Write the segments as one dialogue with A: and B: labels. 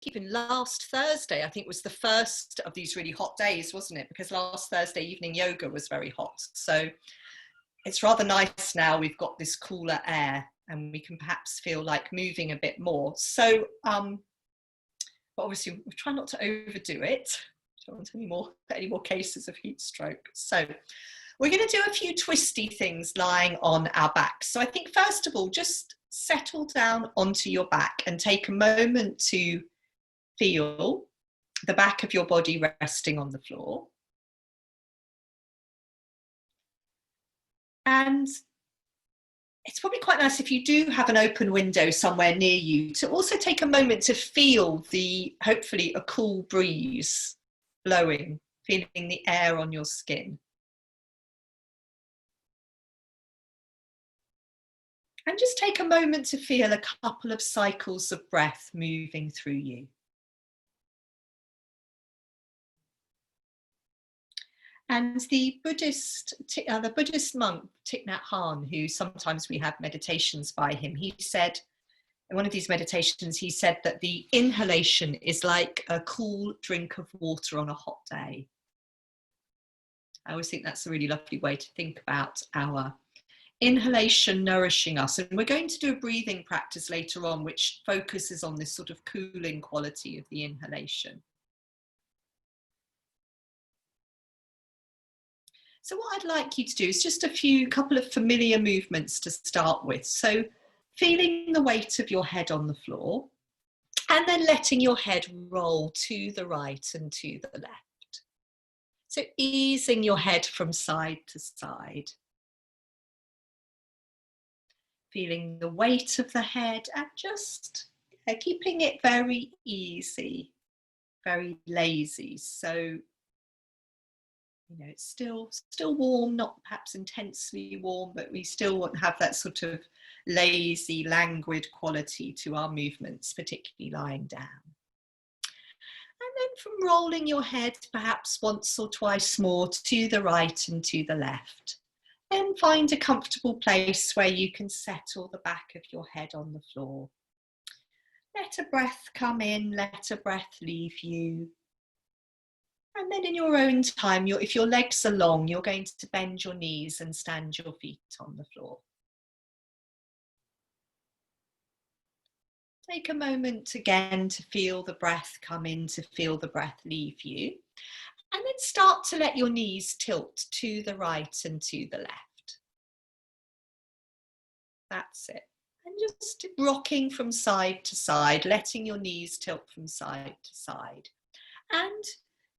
A: even last Thursday, I think was the first of these really hot days, wasn't it? Because last Thursday evening yoga was very hot. So it's rather nice now we've got this cooler air and we can perhaps feel like moving a bit more. So, but obviously we try not to overdo it. Don't want any more cases of heat stroke. So we're going to do a few twisty things lying on our back. So I think first of all, just settle down onto your back and take a moment to feel the back of your body resting on the floor. And it's probably quite nice if you do have an open window somewhere near you to also take a moment to feel hopefully a cool breeze blowing, feeling the air on your skin. And just take a moment to feel a couple of cycles of breath moving through you. And the Buddhist monk, Thich Nhat Hanh, who sometimes we have meditations by him, he said, in one of these meditations, he said that the inhalation is like a cool drink of water on a hot day. I always think that's a really lovely way to think about our inhalation nourishing us. And we're going to do a breathing practice later on, which focuses on this sort of cooling quality of the inhalation. So what I'd like you to do is just couple of familiar movements to start with. So feeling the weight of your head on the floor and then letting your head roll to the right and to the left. So easing your head from side to side. Feeling the weight of the head and just keeping it very easy, very lazy. So it's still warm, not perhaps intensely warm, but we still want to have that sort of lazy, languid quality to our movements, particularly lying down. And then from rolling your head perhaps once or twice more to the right and to the left. Then find a comfortable place where you can settle the back of your head on the floor. Let a breath come in, let a breath leave you. And then in your own time, if your legs are long, you're going to bend your knees and stand your feet on the floor. Take a moment again to feel the breath come in, to feel the breath leave you. And then start to let your knees tilt to the right and to the left. That's it. And just rocking from side to side, letting your knees tilt from side to side. And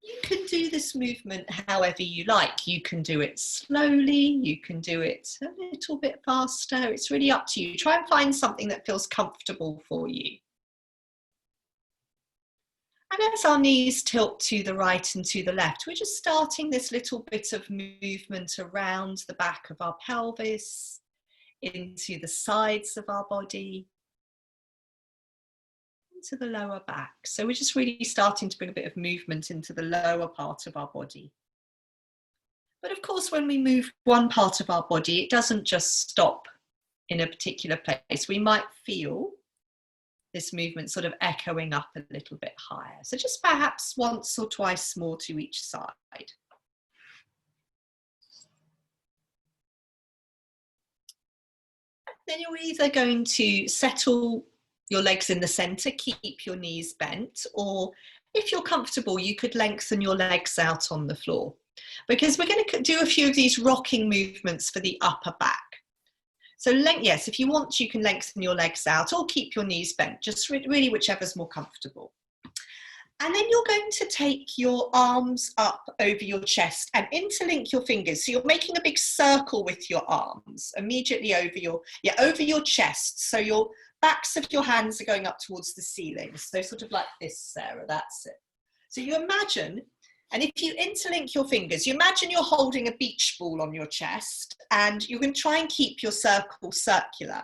A: you can do this movement however you like. You can do it slowly, you can do it a little bit faster. It's really up to you. Try and find something that feels comfortable for you. And as our knees tilt to the right and to the left, we're just starting this little bit of movement around the back of our pelvis, into the sides of our body, into the lower back. So we're just really starting to bring a bit of movement into the lower part of our body. But of course, when we move one part of our body, it doesn't just stop in a particular place. We might feel this movement sort of echoing up a little bit higher. So just perhaps once or twice more to each side. Then you're either going to settle your legs in the center, keep your knees bent, or if you're comfortable, you could lengthen your legs out on the floor, because we're going to do a few of these rocking movements for the upper back. So yes, if you want, you can lengthen your legs out or keep your knees bent, just really whichever's more comfortable. And then you're going to take your arms up over your chest and interlink your fingers. So you're making a big circle with your arms immediately over your chest. So your backs of your hands are going up towards the ceiling. So sort of like this, Sarah, that's it. So you imagine, and if you interlink your fingers, you imagine you're holding a beach ball on your chest and you can try and keep your circle circular.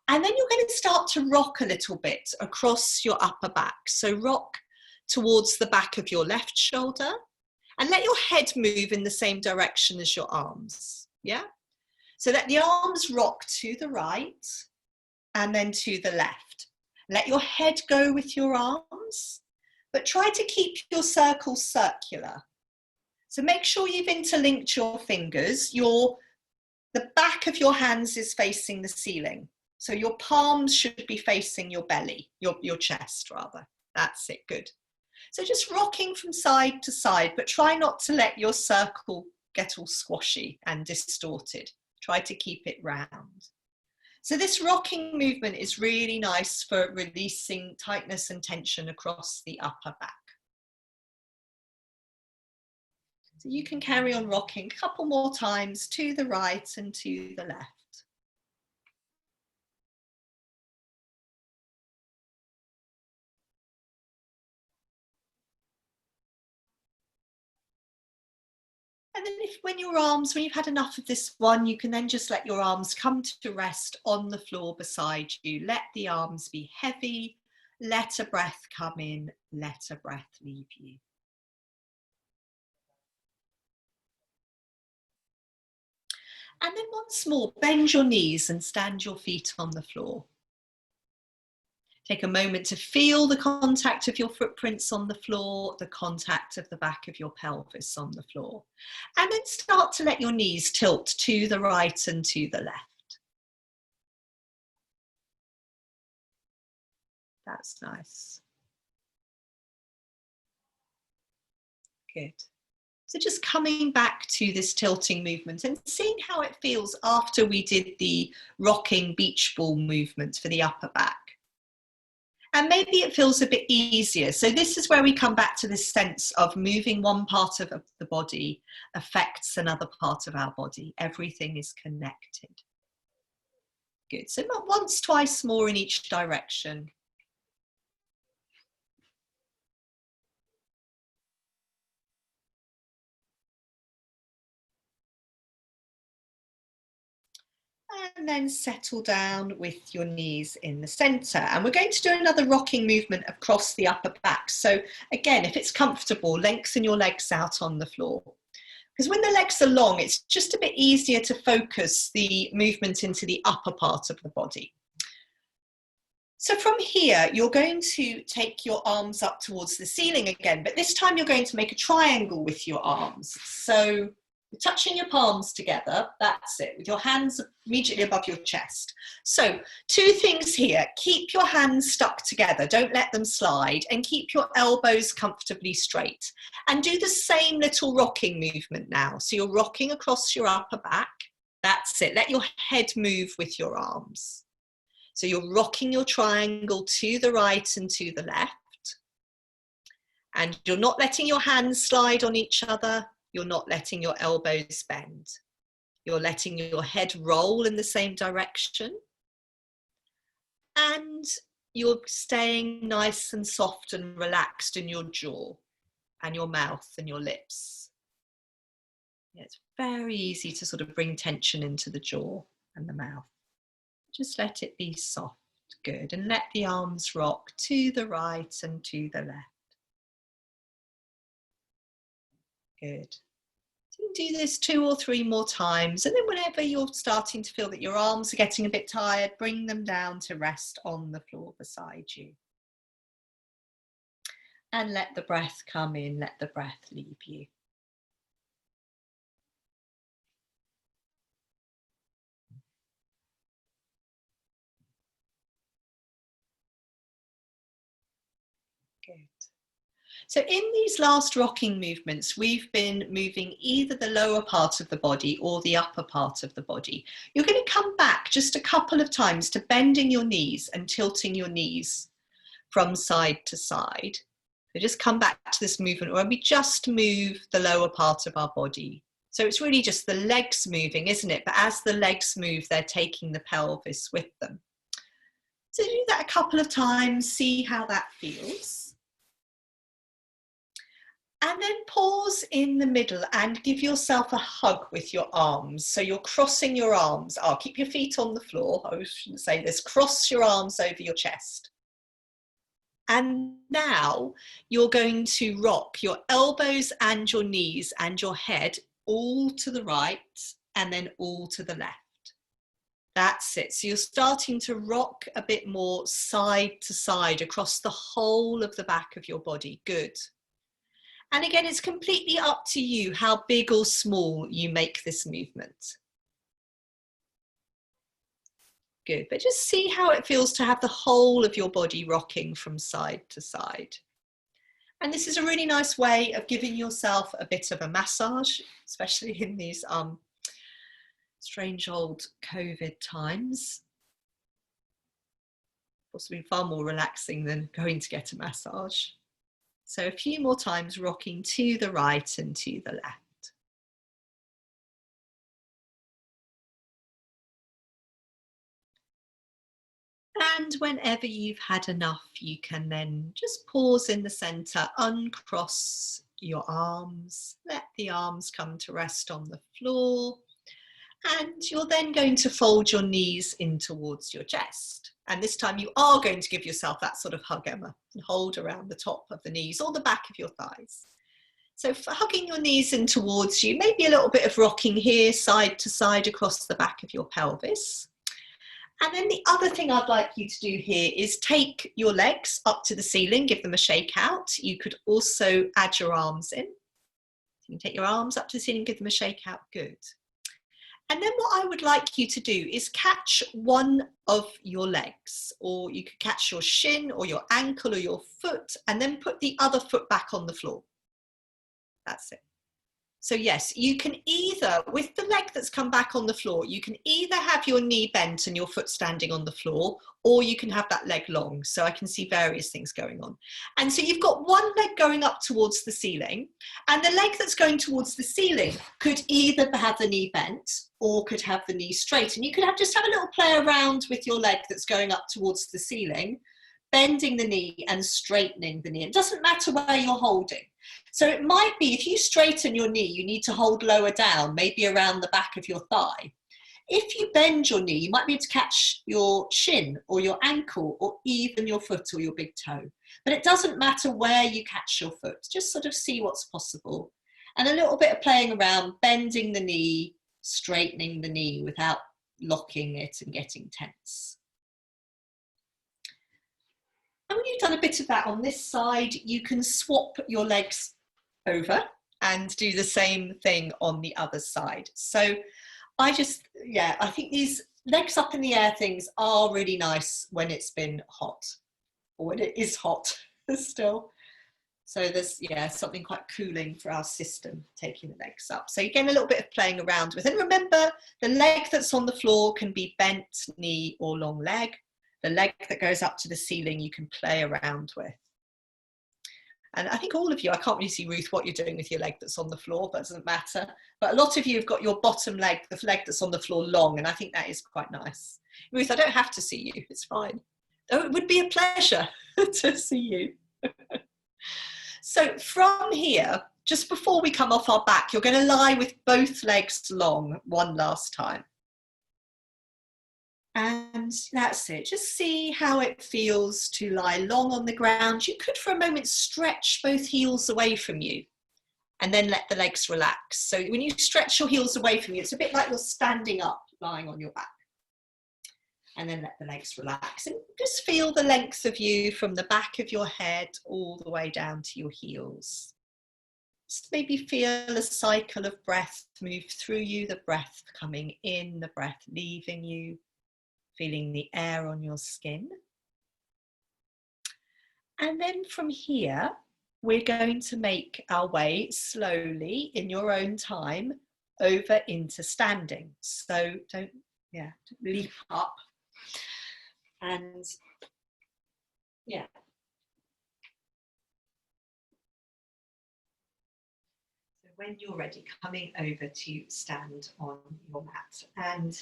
A: And then you're going to start to rock a little bit across your upper back. So rock towards the back of your left shoulder and let your head move in the same direction as your arms. Yeah? So let the arms rock to the right and then to the left. Let your head go with your arms, but try to keep your circle circular. So make sure you've interlinked your fingers. The back of your hands is facing the ceiling. So your palms should be facing your belly, your chest rather. That's it, good. So just rocking from side to side, but try not to let your circle get all squashy and distorted. Try to keep it round. So this rocking movement is really nice for releasing tightness and tension across the upper back. So you can carry on rocking a couple more times to the right and to the left. And then when you've had enough of this one, you can then just let your arms come to rest on the floor beside you. Let the arms be heavy. Let a breath come in. Let a breath leave you. And then once more, bend your knees and stand your feet on the floor. Take a moment to feel the contact of your footprints on the floor, the contact of the back of your pelvis on the floor. And then start to let your knees tilt to the right and to the left. That's nice. Good. So just coming back to this tilting movement and seeing how it feels after we did the rocking beach ball movement for the upper back. And maybe it feels a bit easier. So this is where we come back to this sense of moving one part of the body affects another part of our body. Everything is connected. Good. So once, twice more in each direction. And then settle down with your knees in the center. And we're going to do another rocking movement across the upper back. So again, if it's comfortable, lengthen your legs out on the floor. Because when the legs are long, it's just a bit easier to focus the movement into the upper part of the body. So from here, you're going to take your arms up towards the ceiling again, but this time you're going to make a triangle with your arms. So you're touching your palms together, that's it, with your hands immediately above your chest. So 2 things here, keep your hands stuck together, don't let them slide, and keep your elbows comfortably straight. And do the same little rocking movement now. So you're rocking across your upper back, that's it, let your head move with your arms. So you're rocking your triangle to the right and to the left. And you're not letting your hands slide on each other. You're not letting your elbows bend. You're letting your head roll in the same direction. And you're staying nice and soft and relaxed in your jaw and your mouth and your lips. Yeah, it's very easy to sort of bring tension into the jaw and the mouth. Just let it be soft, good. And let the arms rock to the right and to the left. Good. So you can do this 2 or 3 more times. And then whenever you're starting to feel that your arms are getting a bit tired, bring them down to rest on the floor beside you. And let the breath come in, let the breath leave you. Good. So in these last rocking movements, we've been moving either the lower part of the body or the upper part of the body. You're going to come back just a couple of times to bending your knees and tilting your knees from side to side. So just come back to this movement where we just move the lower part of our body. So it's really just the legs moving, isn't it? But as the legs move, they're taking the pelvis with them. So do that a couple of times, see how that feels. And then pause in the middle and give yourself a hug with your arms. So you're crossing your arms. Oh, keep your feet on the floor. I shouldn't say this. Cross your arms over your chest. And now you're going to rock your elbows and your knees and your head all to the right and then all to the left. That's it. So you're starting to rock a bit more side to side across the whole of the back of your body. Good. And again, it's completely up to you how big or small you make this movement. Good, but just see how it feels to have the whole of your body rocking from side to side. And this is a really nice way of giving yourself a bit of a massage, especially in these strange old COVID times. Possibly far more relaxing than going to get a massage. So a few more times rocking to the right and to the left. And whenever you've had enough, you can then just pause in the center, uncross your arms, let the arms come to rest on the floor. And you're then going to fold your knees in towards your chest. And this time you are going to give yourself that sort of hug, Emma, and hold around the top of the knees or the back of your thighs. So for hugging your knees in towards you, maybe a little bit of rocking here, side to side across the back of your pelvis. And then the other thing I'd like you to do here is take your legs up to the ceiling, give them a shake out. You could also add your arms in. You can take your arms up to the ceiling, give them a shake out. Good. And then what I would like you to do is catch one of your legs, or you could catch your shin or your ankle or your foot, and then put the other foot back on the floor. That's it. So yes, you can either, with the leg that's come back on the floor, you can either have your knee bent and your foot standing on the floor, or you can have that leg long. So I can see various things going on. And so you've got one leg going up towards the ceiling, and the leg that's going towards the ceiling could either have the knee bent or could have the knee straight. And you could just have a little play around with your leg that's going up towards the ceiling, bending the knee and straightening the knee. It doesn't matter where you're holding. So it might be, if you straighten your knee, you need to hold lower down, maybe around the back of your thigh. If you bend your knee, you might be able to catch your shin or your ankle or even your foot or your big toe. But it doesn't matter where you catch your foot, just sort of see what's possible. And a little bit of playing around, bending the knee, straightening the knee without locking it and getting tense. And when you've done a bit of that on this side, you can swap your legs over and do the same thing on the other side. So I think these legs up in the air things are really nice when it's been hot, or when it is hot still. So there's something quite cooling for our system, taking the legs up. So again, a little bit of playing around with. And remember, the leg that's on the floor can be bent knee or long leg. The leg that goes up to the ceiling, you can play around with. And I think all of you, I can't really see, Ruth, what you're doing with your leg that's on the floor, but it doesn't matter. But a lot of you have got your bottom leg, the leg that's on the floor, long, and I think that is quite nice. Ruth, I don't have to see you, it's fine. Oh, it would be a pleasure to see you. So from here, just before we come off our back, you're going to lie with both legs long one last time. And that's it. Just see how it feels to lie long on the ground. You could for a moment stretch both heels away from you and then let the legs relax. So when you stretch your heels away from you, it's a bit like you're standing up, lying on your back. And then let the legs relax. And just feel the length of you from the back of your head all the way down to your heels. Just maybe feel a cycle of breath move through you, the breath coming in, the breath leaving you. Feeling the air on your skin. And then from here, we're going to make our way slowly in your own time over into standing. So don't leap up. And yeah. So when you're ready, coming over to stand on your mat. And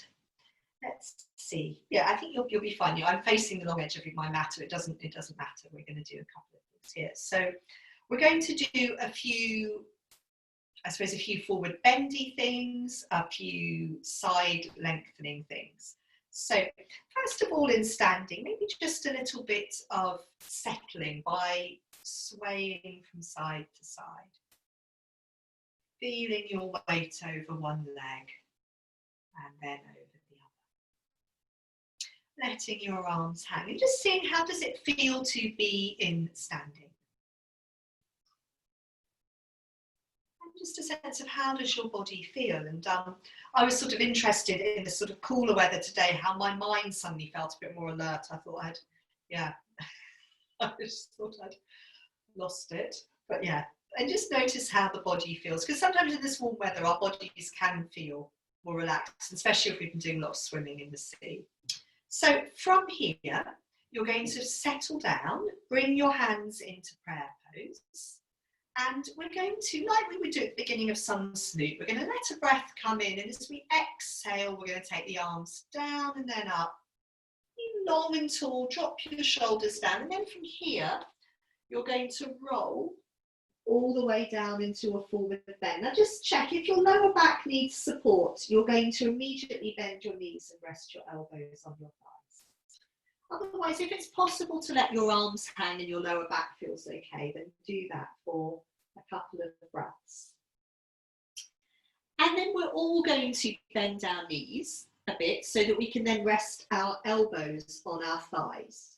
A: let's see. Yeah, I think you'll be fine. I'm facing the long edge of my mat, so it doesn't matter. We're going to do a couple of things here. So we're going to do a few forward bendy things, a few side lengthening things. So first of all, in standing, maybe just a little bit of settling by swaying from side to side. Feeling your weight over one leg and then over the other. letting your arms hang and just seeing how does it feel to be in standing. And just a sense of how does your body feel. And I was sort of interested in the sort of cooler weather today, how my mind suddenly felt a bit more alert. I thought I just thought I'd lost it. But yeah, and just notice how the body feels, because sometimes in this warm weather our bodies can feel more relaxed, especially if we've been doing a lot of swimming in the sea. So from here, you're going to settle down, bring your hands into prayer pose, and we're going to, like we would do at the beginning of sun salute, we're going to let a breath come in, and as we exhale, we're going to take the arms down and then up, long and tall, drop your shoulders down, and then from here, you're going to roll all the way down into a forward bend. Now just check if your lower back needs support, you're going to immediately bend your knees and rest your elbows on your thighs. Otherwise, if it's possible to let your arms hang and your lower back feels okay, then do that for a couple of breaths. And then we're all going to bend our knees a bit so that we can then rest our elbows on our thighs.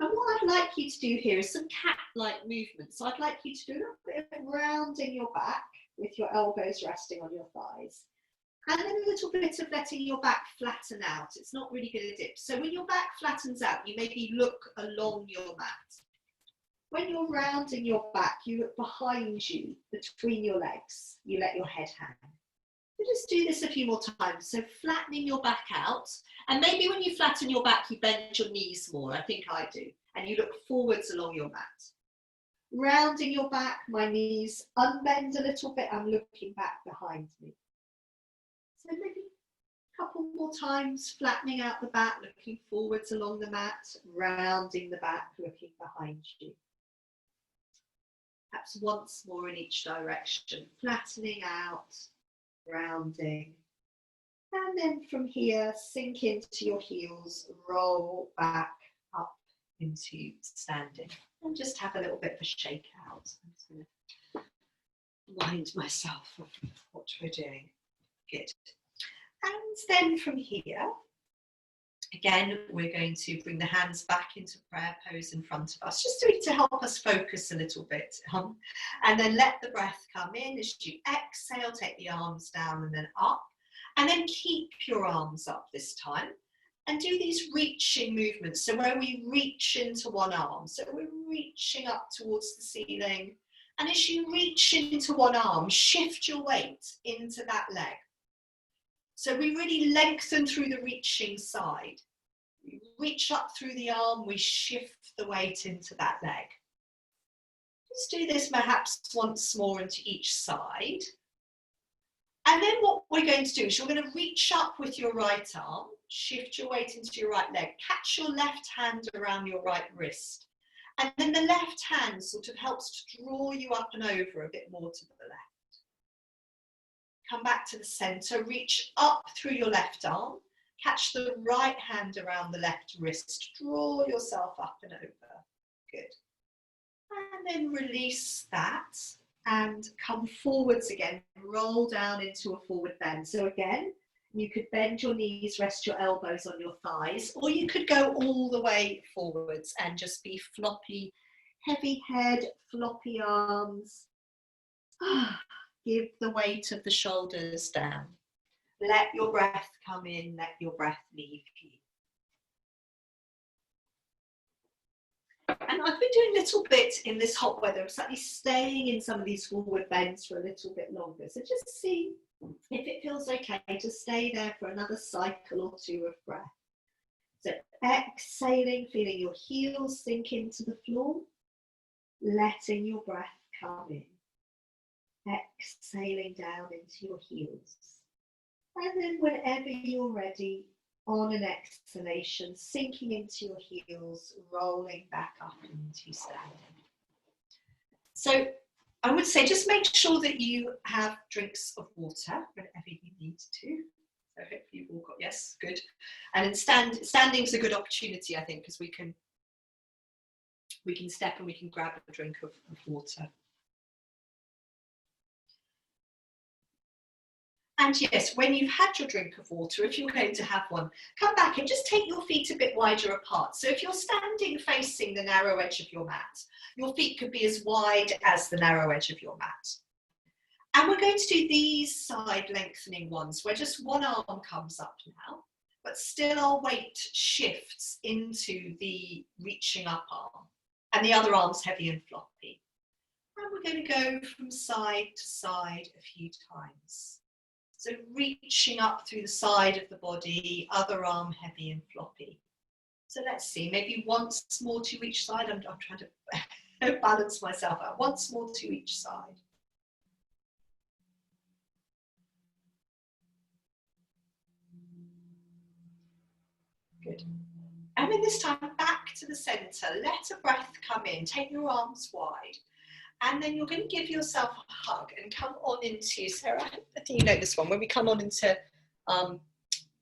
A: And what I'd like you to do here is some cat-like movements. So I'd like you to do a little bit of rounding your back with your elbows resting on your thighs. And then a little bit of letting your back flatten out. It's not really going to dip. So when your back flattens out, you maybe look along your mat. When you're rounding your back, you look behind you, between your legs. You let your head hang. So just do this a few more times. So flattening your back out. And maybe when you flatten your back, you bend your knees more. I think I do. And you look forwards along your mat. Rounding your back, my knees unbend a little bit. I'm looking back behind me. So maybe a couple more times, flattening out the back, looking forwards along the mat, rounding the back, looking behind you. Perhaps once more in each direction, flattening out, rounding. And then from here, sink into your heels, roll back up into standing. And just have a little bit of a shake out. I'm just going to wind myself of what we're doing. Good. And then from here, again, we're going to bring the hands back into prayer pose in front of us, just to help us focus a little bit. And then let the breath come in. As you exhale, take the arms down and then up. And then keep your arms up this time. And do these reaching movements. So where we reach into one arm. So we're reaching up towards the ceiling. And as you reach into one arm, shift your weight into that leg. So we really lengthen through the reaching side. We reach up through the arm, we shift the weight into that leg. Just do this perhaps once more into each side. And then what we're going to do is you're going to reach up with your right arm, shift your weight into your right leg, catch your left hand around your right wrist. And then the left hand sort of helps to draw you up and over a bit more to the left. Come back to the center, reach up through your left arm, catch the right hand around the left wrist, draw yourself up and over. Good. And then release that and come forwards again, roll down into a forward bend. So again, you could bend your knees, rest your elbows on your thighs, or you could go all the way forwards and just be floppy, heavy head, floppy arms. Give the weight of the shoulders down. Let your breath come in, let your breath leave you. And I've been doing a little bit in this hot weather, slightly staying in some of these forward bends for a little bit longer. So just see if it feels okay to stay there for another cycle or two of breath. So exhaling, feeling your heels sink into the floor, letting your breath come in. Exhaling down into your heels. And then whenever you're ready, on an exhalation, sinking into your heels, rolling back up into standing. So I would say just make sure that you have drinks of water whenever you need to. So hopefully you've all got, yes, good. And standing is a good opportunity, I think, because we can step and we can grab a drink of water. And yes, when you've had your drink of water, if you're going to have one, come back and just take your feet a bit wider apart. So if you're standing facing the narrow edge of your mat, your feet could be as wide as the narrow edge of your mat. And we're going to do these side lengthening ones where just one arm comes up now, but still our weight shifts into the reaching up arm and the other arm's heavy and floppy. And we're going to go from side to side a few times. So reaching up through the side of the body, other arm heavy and floppy. So let's see, maybe once more to each side. I'm trying to balance myself out. Once more to each side. Good. And then this time back to the centre. Let a breath come in. Take your arms wide. And then you're going to give yourself a hug and come on into, Sarah, I think you know this one, when we come on into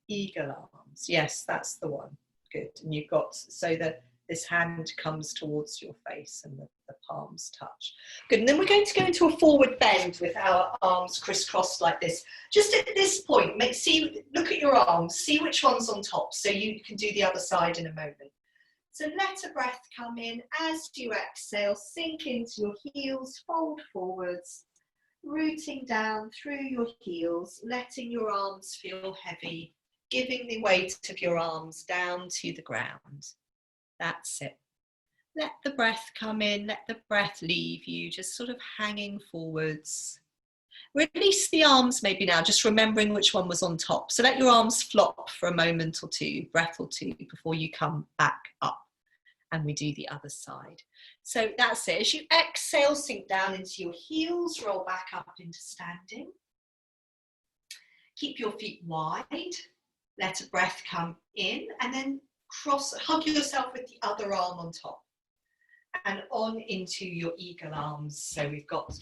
A: eagle arms. Yes, that's the one. Good. And you've got, so that this hand comes towards your face and the palms touch. Good. And then we're going to go into a forward bend with our arms crisscrossed like this. Just at this point, look at your arms, see which one's on top so you can do the other side in a moment. So let a breath come in. As you exhale, sink into your heels, fold forwards, rooting down through your heels, letting your arms feel heavy, giving the weight of your arms down to the ground. That's it. Let the breath come in, let the breath leave you, just sort of hanging forwards. Release the arms maybe now, just remembering which one was on top. So let your arms flop for a moment or two, breath or two, before you come back up. And we do the other side. So that's it. As you exhale, sink down into your heels, roll back up into standing. Keep your feet wide. Let a breath come in and then hug yourself with the other arm on top. And on into your eagle arms. So we've got,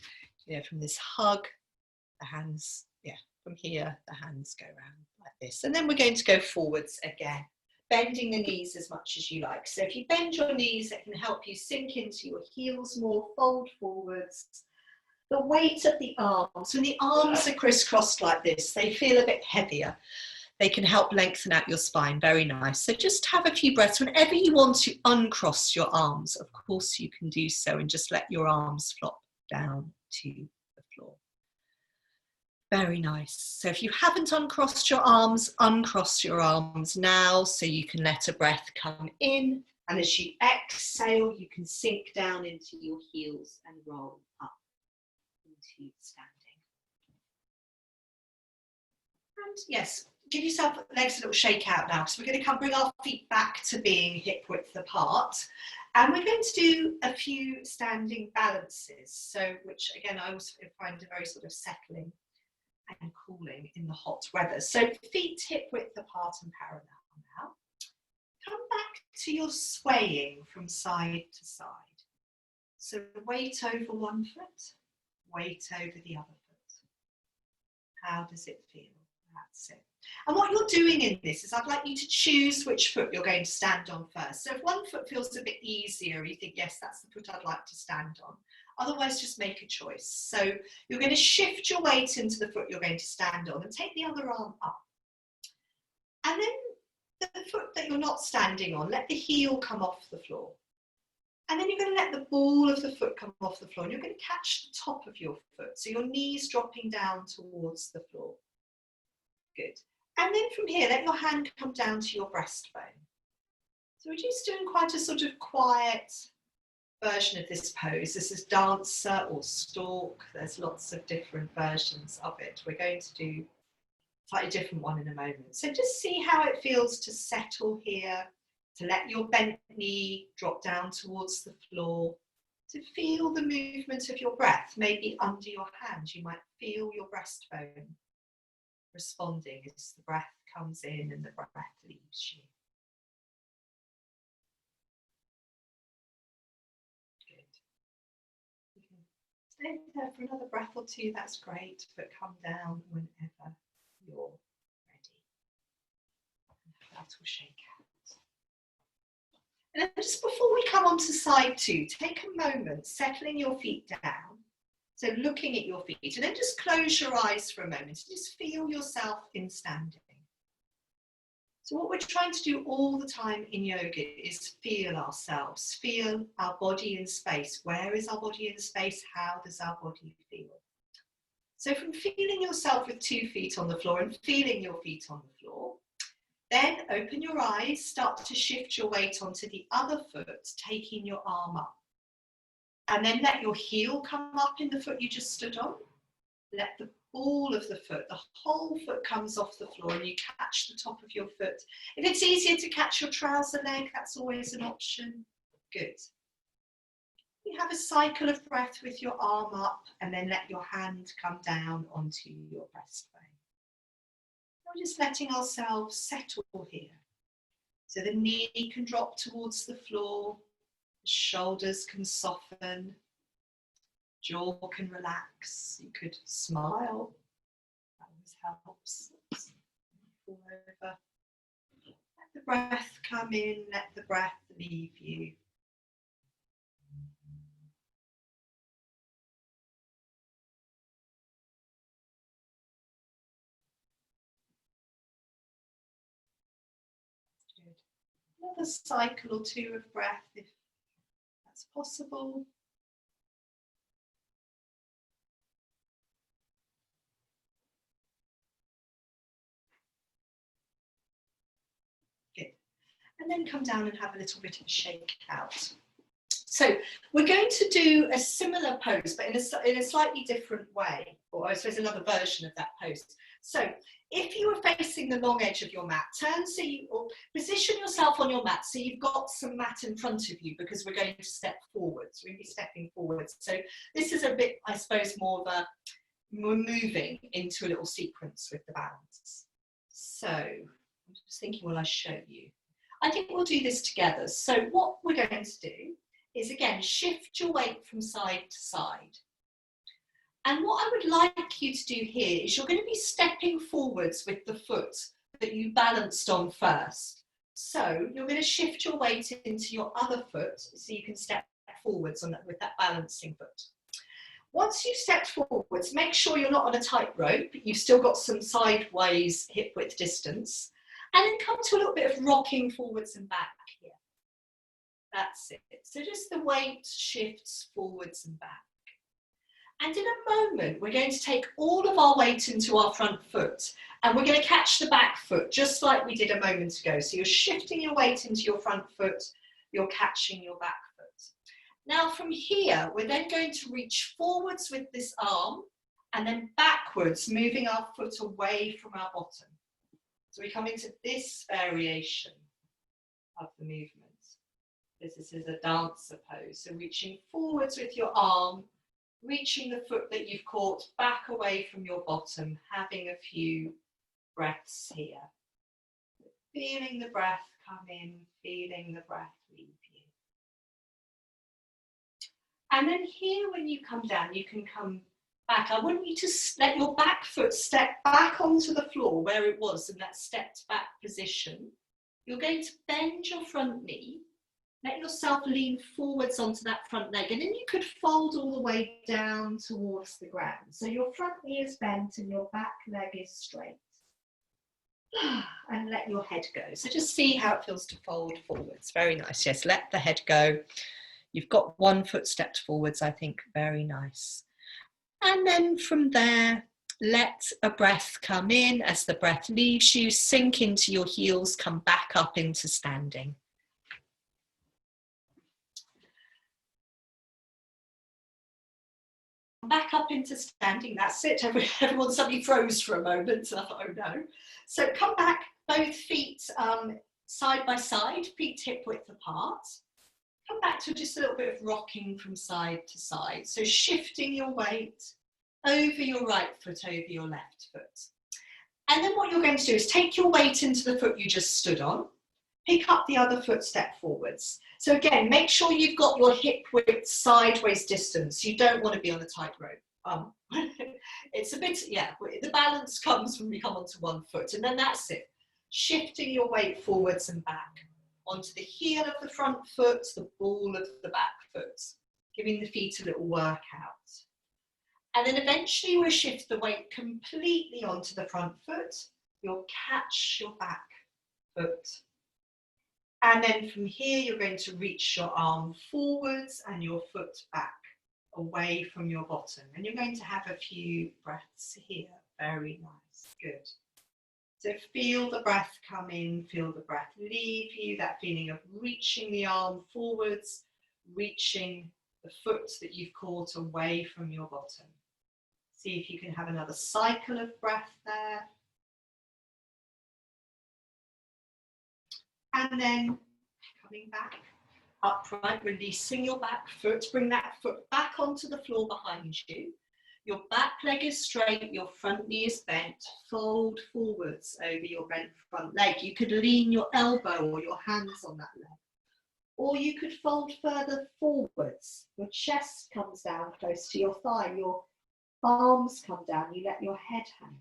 A: from this hug, the hands, from here, the hands go around like this. And then we're going to go forwards again. Bending the knees as much as you like. So if you bend your knees, it can help you sink into your heels more, fold forwards. The weight of the arms, when the arms are crisscrossed like this, they feel a bit heavier. They can help lengthen out your spine, very nice. So just have a few breaths. Whenever you want to uncross your arms, of course you can do so and just let your arms flop down to the floor. Very nice. So if you haven't uncrossed your arms, uncross your arms now so you can let a breath come in. And as you exhale, you can sink down into your heels and roll up into standing. And yes, give yourself legs a little shake out now. So we're going to bring our feet back to being hip width apart. And we're going to do a few standing balances. So, which again, I also find very sort of settling and cooling in the hot weather. So feet hip width apart and parallel now. Come back to your swaying from side to side. So weight over one foot, weight over the other foot. How does it feel? That's it. And what you're doing in this is I'd like you to choose which foot you're going to stand on first. So if one foot feels a bit easier, you think, yes, that's the foot I'd like to stand on. Otherwise, just make a choice. So you're going to shift your weight into the foot you're going to stand on and take the other arm up. And then the foot that you're not standing on, let the heel come off the floor. And then you're going to let the ball of the foot come off the floor and you're going to catch the top of your foot. So your knees dropping down towards the floor. Good. And then from here, let your hand come down to your breastbone. So we're just doing quite a sort of quiet version of this pose. This is dancer or stork. There's lots of different versions of it. We're going to do a slightly different one in a moment. So just see how it feels to settle here, to let your bent knee drop down towards the floor, to feel the movement of your breath, maybe under your hand. You might feel your breastbone responding as the breath comes in and the breath leaves you. Stay there for another breath or two, that's great, but come down whenever you're ready. That will shake out. And then just before we come on to side two, take a moment, settling your feet down, So looking at your feet, and then just close your eyes for a moment and just feel yourself in standing. So what we're trying to do all the time in yoga is feel ourselves, feel our body in space. Where is our body in space? How does our body feel? So from feeling yourself with 2 feet on the floor and feeling your feet on the floor, then open your eyes, start to shift your weight onto the other foot, taking your arm up. And then let your heel come up in the foot you just stood on. Let the ball of the foot, the whole foot comes off the floor and you catch the top of your foot. If it's easier to catch your trouser leg, that's always an option. Good. You have a cycle of breath with your arm up and then let your hand come down onto your breastbone. We're just letting ourselves settle here. So the knee can drop towards the floor, the shoulders can soften, jaw can relax. You could smile, that always helps. Fall over. Let the breath come in, let the breath leave you. Good. Another cycle or 2 of breath if that's possible. Good. And then come down and have a little bit of a shake out. So we're going to do a similar pose, but in a slightly different way, or I suppose another version of that pose. So if you are facing the long edge of your mat, turn so you, or position yourself on your mat so you've got some mat in front of you because we're going to step forwards. We're going to be stepping forwards. So this is a bit, I suppose, more of a, we're moving into a little sequence with the balance. So I'm just thinking while I show you. I think we'll do this together. So what we're going to do is, again, shift your weight from side to side. And what I would like you to do here is you're going to be stepping forwards with the foot that you balanced on first. So you're going to shift your weight into your other foot so you can step forwards on that, with that balancing foot. Once you've stepped forwards, make sure you're not on a tightrope. You've still got some sideways hip width distance. And then come to a little bit of rocking forwards and back here. That's it. So just the weight shifts forwards and back. And in a moment, we're going to take all of our weight into our front foot and we're going to catch the back foot just like we did a moment ago. So you're shifting your weight into your front foot, you're catching your back foot. Now from here, we're then going to reach forwards with this arm and then backwards, moving our foot away from our bottom. So we come into this variation of the movement. This is a dancer pose. So reaching forwards with your arm, reaching the foot that you've caught back away from your bottom, having a few breaths here. Feeling the breath come in, feeling the breath leave you. And then here when you come down, you can come back. I want you to let your back foot step back onto the floor where it was in that stepped back position. You're going to bend your front knee. Let yourself lean forwards onto that front leg and then you could fold all the way down towards the ground. So your front knee is bent and your back leg is straight. And let your head go. So just see how it feels to fold forwards. Very nice. Yes, let the head go. You've got one foot stepped forwards, I think. Very nice. And then from there, let a breath come in. As the breath leaves you, sink into your heels, come back up into standing. Back up into standing, that's it. Everyone suddenly froze for a moment and I thought, oh no. So come back, both feet side by side, feet hip width apart. Come back to just a little bit of rocking from side to side. So shifting your weight over your right foot, over your left foot. And then what you're going to do is take your weight into the foot you just stood on, pick up the other foot, step forwards. So again, make sure you've got your hip width sideways distance. You don't want to be on a tightrope. It's a bit, yeah, the balance comes when we come onto one foot and then that's it. Shifting your weight forwards and back onto the heel of the front foot, the ball of the back foot, giving the feet a little workout. And then eventually we'll shift the weight completely onto the front foot. You'll catch your back foot. And then from here, you're going to reach your arm forwards and your foot back away from your bottom. And you're going to have a few breaths here. Very nice. Good. So feel the breath come in, feel the breath leave you, that feeling of reaching the arm forwards, reaching the foot that you've caught away from your bottom. See if you can have another cycle of breath there. And then coming back upright, releasing your back foot, bring that foot back onto the floor behind you. Your back leg is straight, your front knee is bent, fold forwards over your bent front leg. You could lean your elbow or your hands on that leg. Or you could fold further forwards. Your chest comes down close to your thigh, your arms come down, you let your head hang.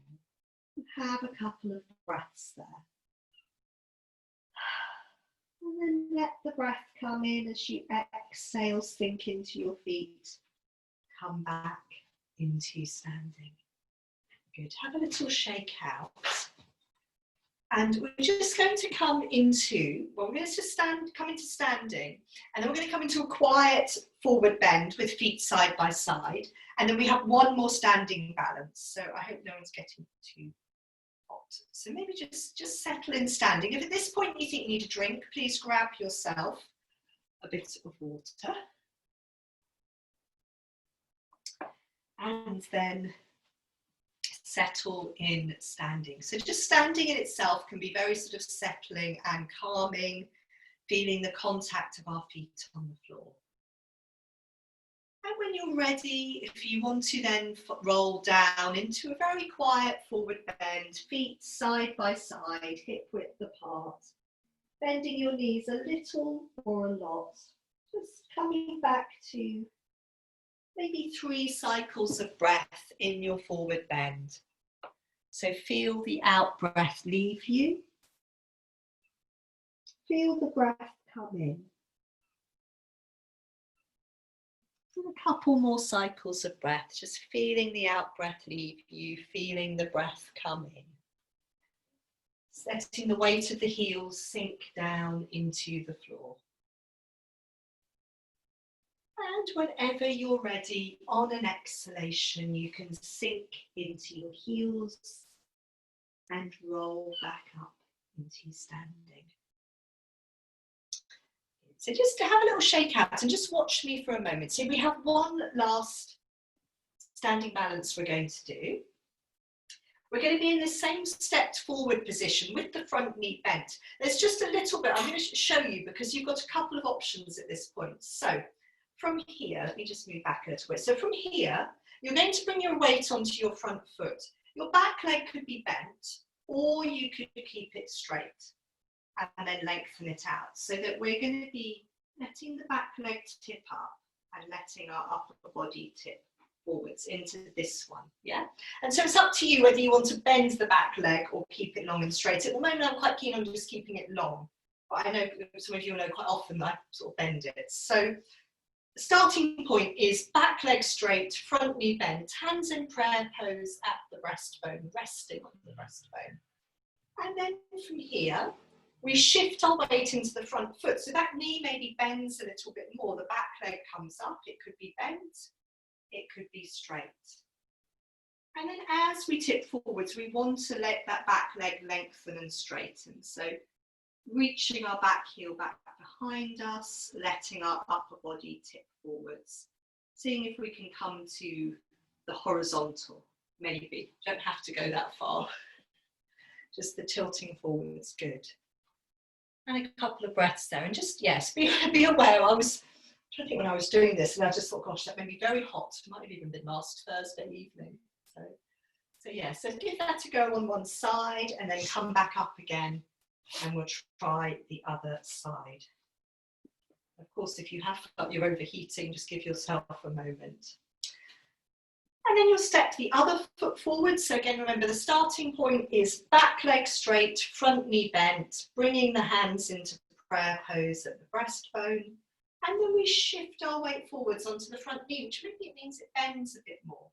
A: Have a couple of breaths there. And then let the breath come in as you exhale, sink into your feet. Come back into standing. Good. Have a little shake out. And we're just going to come into, well, we're going to come into standing, and then we're going to come into a quiet forward bend with feet side by side. And then we have one more standing balance. So I hope no one's getting too hot. So maybe just settle in standing. If at this point you think you need a drink, please grab yourself a bit of water. And then settle in standing. So just standing in itself can be very sort of settling and calming, feeling the contact of our feet on the floor. And when you're ready, if you want to then roll down into a very quiet forward bend, feet side by side, hip width apart, bending your knees a little or a lot, just coming back to maybe 3 cycles of breath in your forward bend. So feel the out breath leave you. Feel the breath come in. And a couple more cycles of breath, just feeling the out breath leave you, feeling the breath come in. Letting the weight of the heels sink down into the floor. And whenever you're ready, on an exhalation, you can sink into your heels and roll back up into standing. So just to have a little shake out and just watch me for a moment. So we have one last standing balance we're going to do. We're going to be in the same stepped forward position with the front knee bent. There's just a little bit, I'm going to show you because you've got a couple of options at this point. So from here, let me just move back a little bit. So from here, you're going to bring your weight onto your front foot. Your back leg could be bent, or you could keep it straight and then lengthen it out. So that we're going to be letting the back leg tip up and letting our upper body tip forwards into this one, yeah? And so it's up to you whether you want to bend the back leg or keep it long and straight. At the moment, I'm quite keen on just keeping it long, but I know some of you know quite often I sort of bend it. So the starting point is back leg straight, front knee bent, hands in prayer pose at the breastbone, resting on the breastbone. And then from here, we shift our weight into the front foot. So that knee maybe bends a little bit more. The back leg comes up. It could be bent. It could be straight. And then as we tip forwards, we want to let that back leg lengthen and straighten. So reaching our back heel back behind us, letting our upper body tip forwards. Seeing if we can come to the horizontal, maybe. Don't have to go that far. Just the tilting forwards, good. And a couple of breaths there. And just, yes, be aware. I was trying to think when I was doing this, and I just thought, gosh, that made me very hot. It might have even been last Thursday evening. So yeah, so give that a go on one side and then come back up again. And we'll try the other side. Of course, if you have felt you're overheating, just give yourself a moment. And then you'll step the other foot forward. So again, remember the starting point is back leg straight, front knee bent, bringing the hands into prayer pose at the breastbone. And then we shift our weight forwards onto the front knee, which maybe it means it bends a bit more.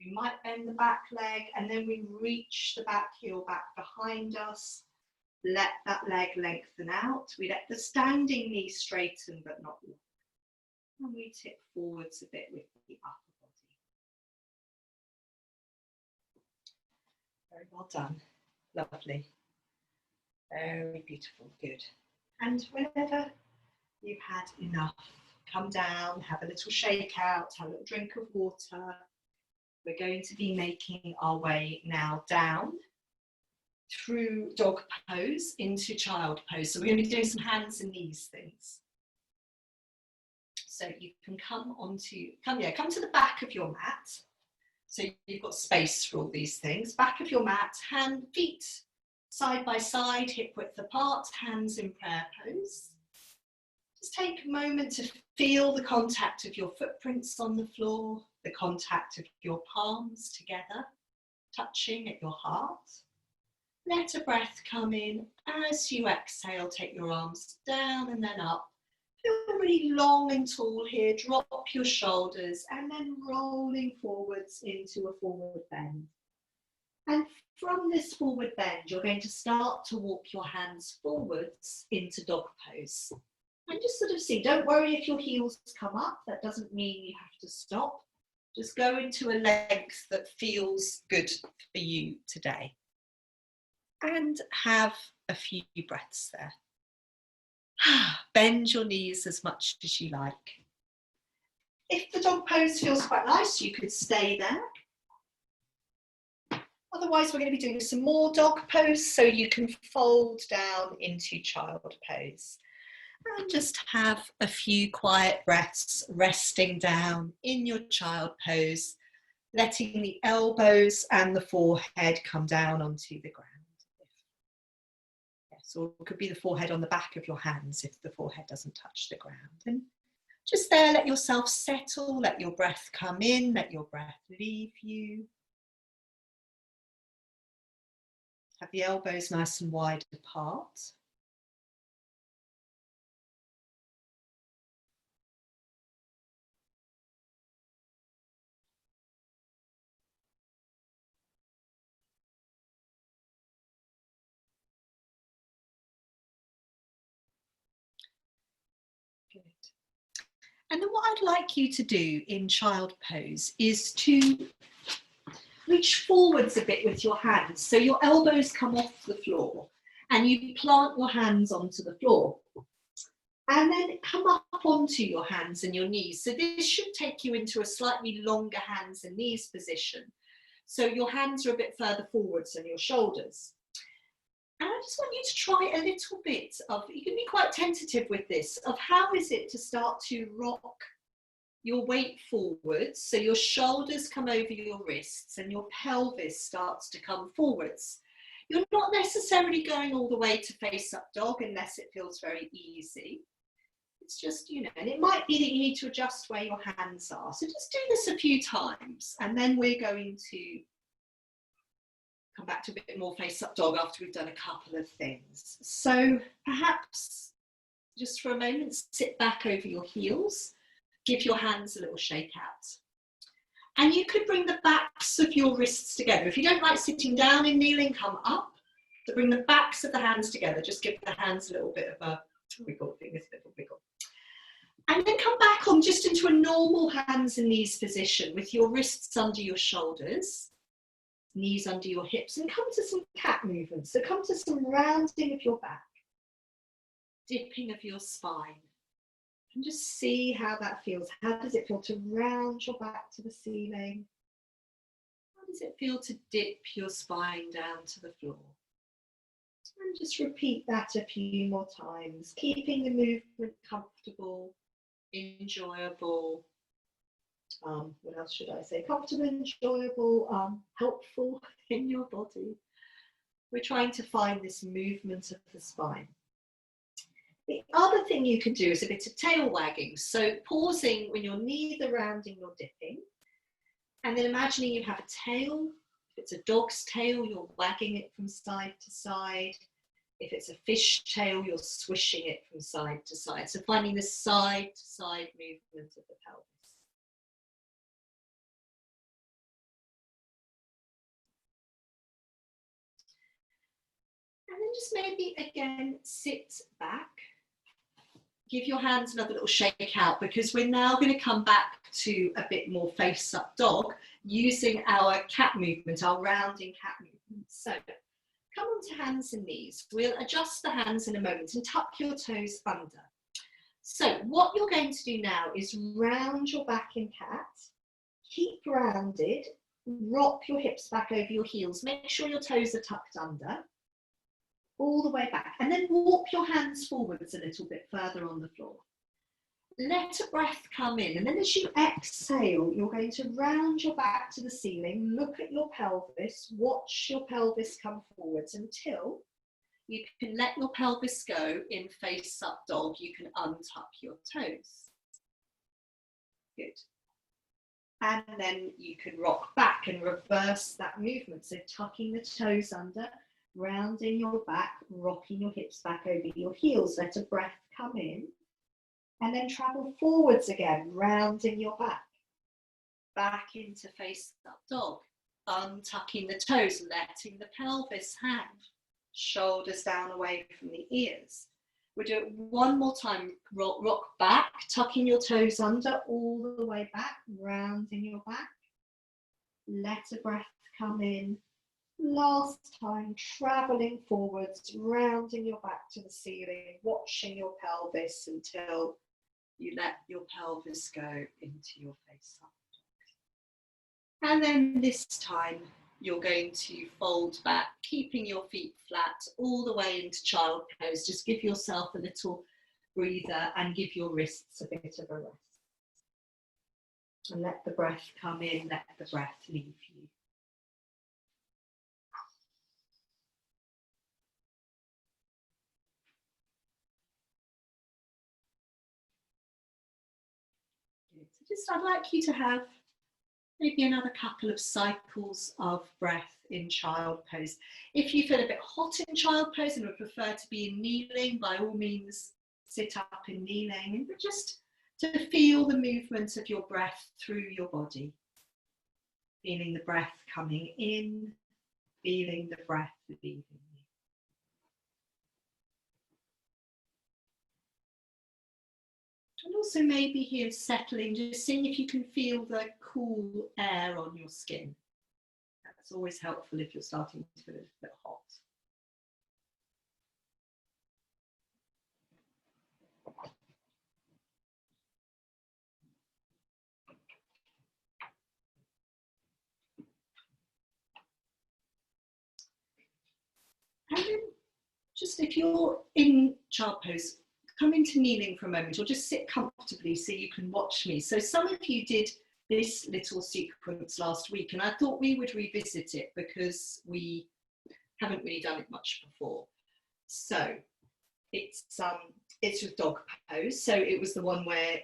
A: We might bend the back leg and then we reach the back heel back behind us. Let that leg lengthen out. We let the standing knee straighten but not lock. And we tip forwards a bit with the upper body. Very well done. Lovely. Very beautiful. Good. And whenever you've had enough, come down, have a little shake out, have a little drink of water. We're going to be making our way now down through dog pose into child pose. So we're going to be doing some hands and knees things. So you can come to the back of your mat. So you've got space for all these things. Back of your mat, feet side by side, hip width apart, hands in prayer pose. Just take a moment to feel the contact of your footprints on the floor, the contact of your palms together, touching at your heart. Let a breath come in. As you exhale, take your arms down and then up. Feel really long and tall here. Drop your shoulders and then rolling forwards into a forward bend. And from this forward bend, you're going to start to walk your hands forwards into dog pose. And just sort of see, don't worry if your heels come up. That doesn't mean you have to stop. Just go into a length that feels good for you today. And have a few breaths there. Bend your knees as much as you like. If the dog pose feels quite nice, you could stay there. Otherwise, we're going to be doing some more dog pose, so you can fold down into child pose. And just have a few quiet breaths, resting down in your child pose, letting the elbows and the forehead come down onto the ground. Yes, or it could be the forehead on the back of your hands if the forehead doesn't touch the ground. And just there, let yourself settle, let your breath come in, let your breath leave you. Have the elbows nice and wide apart. Good. And then what I'd like you to do in child pose is to reach forwards a bit with your hands. So your elbows come off the floor and you plant your hands onto the floor. And then come up onto your hands and your knees. So this should take you into a slightly longer hands and knees position. So your hands are a bit further forwards than your shoulders. And I just want you to try a little bit of, you can be quite tentative with this, of how is it to start to rock your weight forwards, so your shoulders come over your wrists and your pelvis starts to come forwards. You're not necessarily going all the way to face up dog unless it feels very easy. It's just, and it might be that you need to adjust where your hands are. So just do this a few times and then we're going to come back to a bit more face up dog after we've done a couple of things. So perhaps just for a moment, sit back over your heels. Give your hands a little shake out. And you could bring the backs of your wrists together. If you don't like sitting down in kneeling, come up. So bring the backs of the hands together. Just give the hands a little bit of a wiggle, fingers a little wiggle. And then come back on just into a normal hands and knees position with your wrists under your shoulders, knees under your hips, and come to some cat movements. So come to some rounding of your back, dipping of your spine. And just see how that feels. How does it feel to round your back to the ceiling? How does it feel to dip your spine down to the floor? And just repeat that a few more times, keeping the movement comfortable, enjoyable. What else should I say? Comfortable, enjoyable, helpful in your body. We're trying to find this movement of the spine. The other thing you can do is a bit of tail wagging. So pausing when you're neither rounding nor dipping. And then imagining you have a tail. If it's a dog's tail, you're wagging it from side to side. If it's a fish tail, you're swishing it from side to side. So finding the side to side movement of the pelvis. And then just maybe again, sit back. Give your hands another little shake out, because we're now going to come back to a bit more face up dog using our cat movement, our rounding cat movement. So come onto hands and knees. We'll adjust the hands in a moment and tuck your toes under. So what you're going to do now is round your back in cat, keep rounded, rock your hips back over your heels, make sure your toes are tucked under, all the way back, and then walk your hands forwards a little bit further on the floor. Let a breath come in, and then as you exhale, you're going to round your back to the ceiling, look at your pelvis, watch your pelvis come forwards until you can let your pelvis go in face up dog. You can untuck your toes. Good. And then you can rock back and reverse that movement. So tucking the toes under, rounding your back, rocking your hips back over your heels. Let a breath come in. And then travel forwards again, rounding your back into face up dog, untucking the toes, letting the pelvis hang, shoulders down away from the ears. We'll do it one more time. Rock back, tucking your toes under, all the way back, rounding your back. Let a breath come in. Last time, traveling forwards, rounding your back to the ceiling, watching your pelvis until you let your pelvis go into your face up. And then this time, you're going to fold back, keeping your feet flat all the way into child pose. Just give yourself a little breather and give your wrists a bit of a rest. And let the breath come in, let the breath leave you. So I'd like you to have maybe another couple of cycles of breath in child pose. If you feel a bit hot in child pose and would prefer to be in kneeling, by all means sit up in kneeling, and just to feel the movement of your breath through your body. Feeling the breath coming in, feeling the breath leaving you. And also maybe here settling, just seeing if you can feel the cool air on your skin. That's always helpful if you're starting to feel a bit hot. And then just if you're in child pose, come into kneeling for a moment, or just sit comfortably so you can watch me. So some of you did this little sequence last week, and I thought we would revisit it because we haven't really done it much before. So it's with dog pose. So it was the one where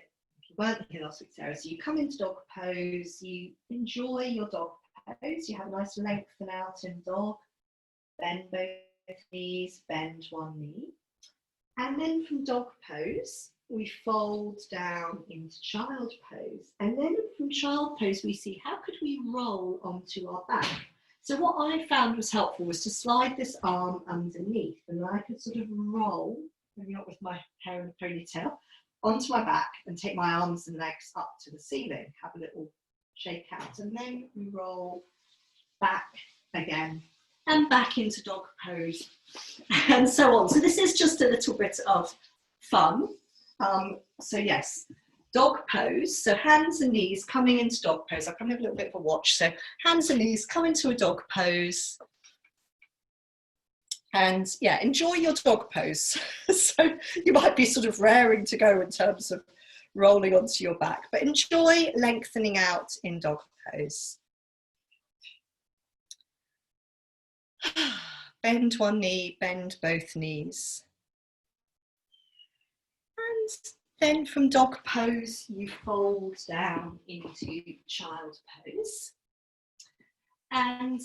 A: you weren't here last week, Sarah. So you come into dog pose, you enjoy your dog pose, you have a nice lengthen out in dog, bend both knees, bend one knee. And then from dog pose, we fold down into child pose. And then from child pose, we see how could we roll onto our back. So what I found was helpful was to slide this arm underneath, and I could sort of roll, maybe not with my hair in a ponytail, onto my back and take my arms and legs up to the ceiling, have a little shake out, and then we roll back again and back into dog pose, and so on. So this is just a little bit of fun. So yes, dog pose. So hands and knees coming into dog pose. I'll come have a little bit of a watch. So hands and knees come into a dog pose. And yeah, enjoy your dog pose. So you might be sort of raring to go in terms of rolling onto your back, but enjoy lengthening out in dog pose. Bend one knee, bend both knees. And then from dog pose, you fold down into child pose. And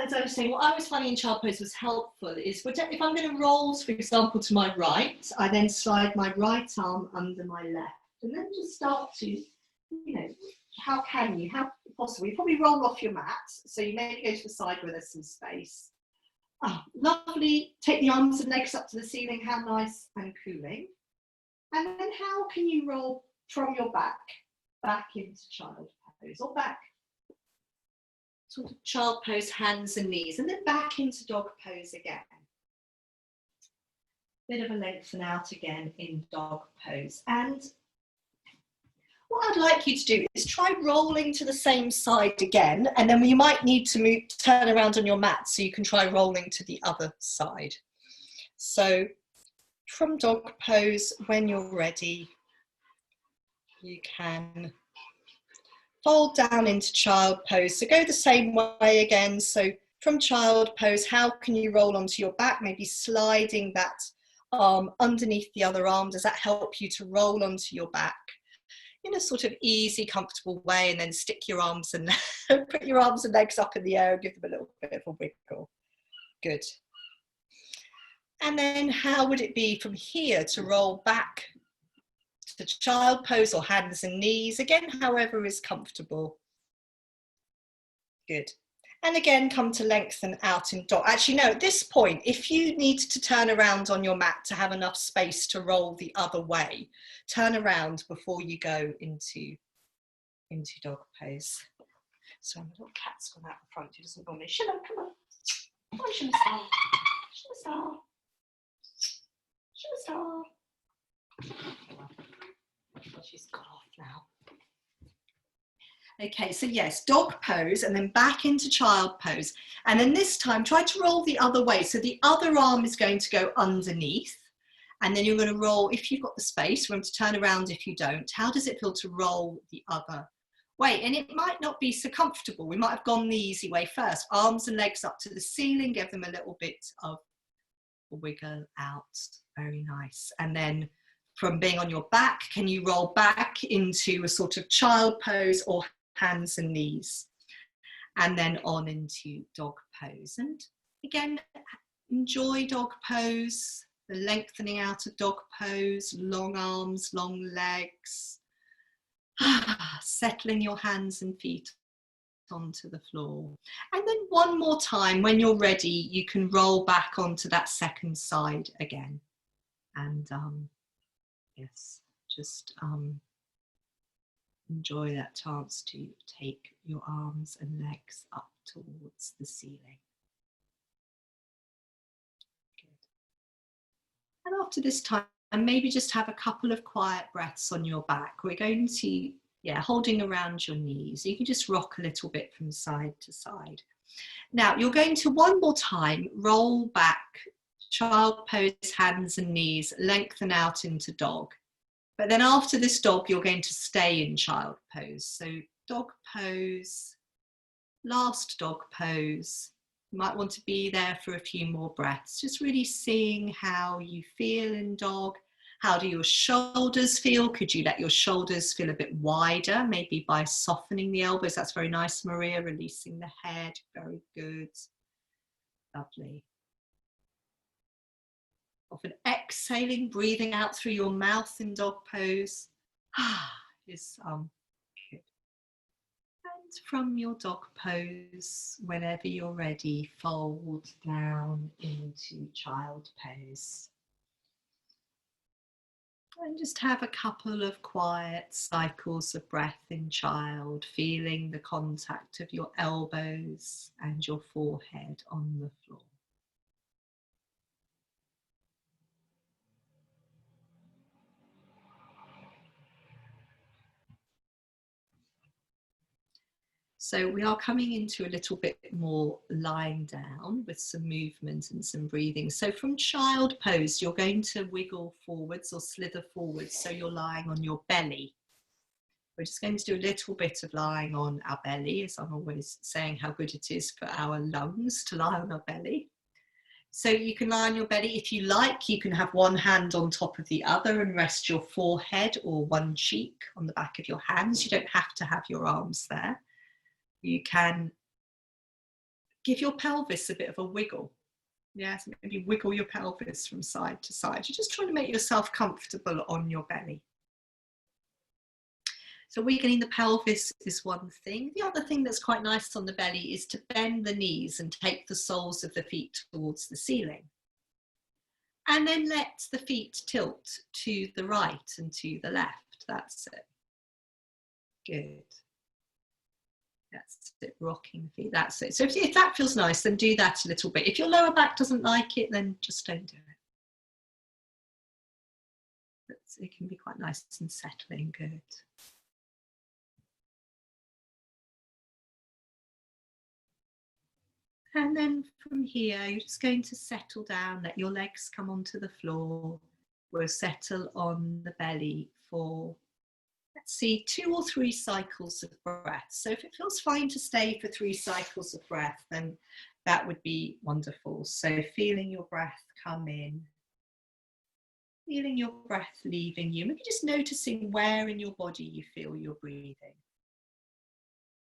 A: as I was saying, what I was finding in child pose was helpful is if I'm going to roll, for example, to my right, I then slide my right arm under my left. And then just start to, how possible? You probably roll off your mat. So you maybe go to the side where there's some space. Ah, lovely. Take the arms and legs up to the ceiling. How nice and cooling. And then how can you roll from your back into child pose, or back, sort of child pose, hands and knees, and then back into dog pose again. Bit of a lengthen out again in dog pose. And what I'd like you to do is try rolling to the same side again, and then you might need to turn around on your mat so you can try rolling to the other side. So from dog pose, when you're ready, you can fold down into child pose. So go the same way again. So from child pose, how can you roll onto your back? Maybe sliding that arm underneath the other arm. Does that help you to roll onto your back in a sort of easy, comfortable way, and then stick your arms and put your arms and legs up in the air and give them a little bit of a wiggle. Good. And then how would it be from here to roll back to child pose or hands and knees? Again, however is comfortable. Good. And again, come to lengthen out in dog. Actually, no, at this point, if you need to turn around on your mat to have enough space to roll the other way, turn around before you go into dog pose. So my little cat's gone out the front. He doesn't normally. Shiloh, come on. Come on, Shiloh Star. Shiloh Star. Shiloh Star. She's got off now. Okay, so yes, dog pose and then back into child pose. And then this time, try to roll the other way. So the other arm is going to go underneath. And then you're going to roll, if you've got the space, we're going to turn around if you don't. How does it feel to roll the other way? And it might not be so comfortable. We might have gone the easy way first. Arms and legs up to the ceiling, give them a little bit of a wiggle out. Very nice. And then from being on your back, can you roll back into a sort of child pose or hands and knees, and then on into dog pose. And again, enjoy dog pose, the lengthening out of dog pose, long arms, long legs, settling your hands and feet onto the floor. And then one more time, when you're ready, you can roll back onto that second side again. And yes, just enjoy that chance to take your arms and legs up towards the ceiling. Good. And after this time, maybe just have a couple of quiet breaths on your back. We're going to, holding around your knees. You can just rock a little bit from side to side. Now, you're going to, one more time, roll back, child pose, hands and knees, lengthen out into dog. But then after this dog, you're going to stay in child pose. So dog pose, last dog pose. You might want to be there for a few more breaths, just really seeing how you feel in dog. How do your shoulders feel? Could you let your shoulders feel a bit wider, maybe by softening the elbows? That's very nice, Maria, releasing the head. Very good. Lovely. Often exhaling, breathing out through your mouth in dog pose is good. And from your dog pose, whenever you're ready, fold down into child pose. And just have a couple of quiet cycles of breath in child, feeling the contact of your elbows and your forehead on the floor. So we are coming into a little bit more lying down with some movement and some breathing. So from child pose, you're going to wiggle forwards or slither forwards. So you're lying on your belly. We're just going to do a little bit of lying on our belly, as I'm always saying how good it is for our lungs to lie on our belly. So you can lie on your belly. If you like, you can have one hand on top of the other and rest your forehead or one cheek on the back of your hands. You don't have to have your arms there. You can give your pelvis a bit of a wiggle. Yes, maybe wiggle your pelvis from side to side. You're just trying to make yourself comfortable on your belly. So wiggling the pelvis is one thing. The other thing that's quite nice on the belly is to bend the knees and take the soles of the feet towards the ceiling. And then let the feet tilt to the right and to the left. That's it. Good. That's it, rocking the feet. That's it. So if that feels nice, then do that a little bit. If your lower back doesn't like it, then just don't do it. But it can be quite nice and settling. Good. And then from here, you're just going to settle down, let your legs come onto the floor. We'll settle on the belly for, let's see, 2 or 3 cycles of breath. So if it feels fine to stay for 3 cycles of breath, then that would be wonderful. So feeling your breath come in, feeling your breath leaving you, maybe just noticing where in your body you feel you're breathing.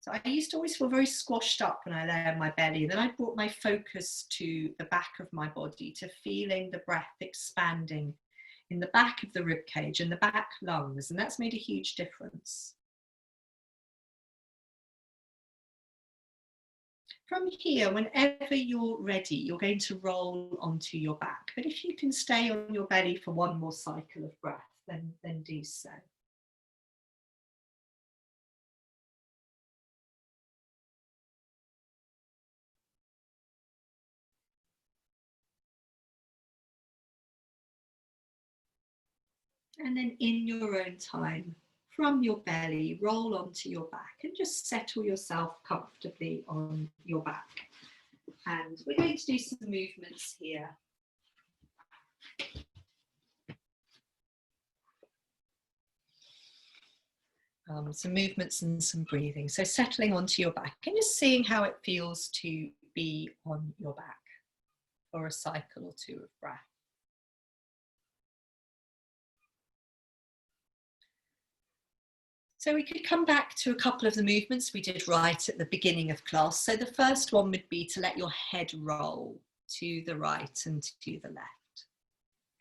A: So I used to always feel very squashed up when I lay on my belly. Then I brought my focus to the back of my body, to feeling the breath expanding in the back of the rib cage and the back lungs, and that's made a huge difference. From here, whenever you're ready, you're going to roll onto your back. But if you can stay on your belly for 1 more cycle of breath, then do so. And then in your own time, from your belly, roll onto your back and just settle yourself comfortably on your back. And we're going to do some movements here. Some movements and some breathing. So settling onto your back and just seeing how it feels to be on your back for a cycle or 2 of breath. So we could come back to a couple of the movements we did right at the beginning of class. So the first one would be to let your head roll to the right and to the left.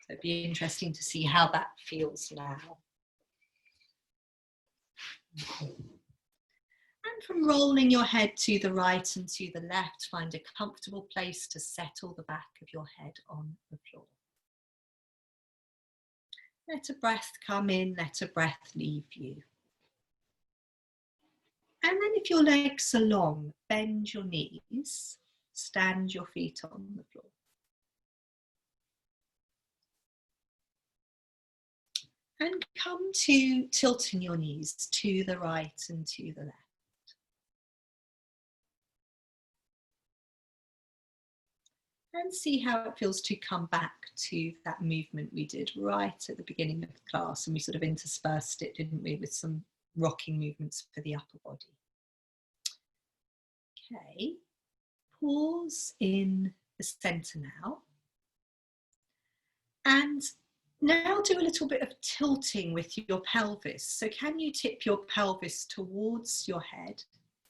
A: So it'd be interesting to see how that feels now. And from rolling your head to the right and to the left, find a comfortable place to settle the back of your head on the floor. Let a breath come in, let a breath leave you. And then if your legs are long, bend your knees, stand your feet on the floor. And come to tilting your knees to the right and to the left. And see how it feels to come back to that movement we did right at the beginning of the class. And we sort of interspersed it, didn't we, with some rocking movements for the upper body. Okay, pause in the centre now. And now do a little bit of tilting with your pelvis. So can you tip your pelvis towards your head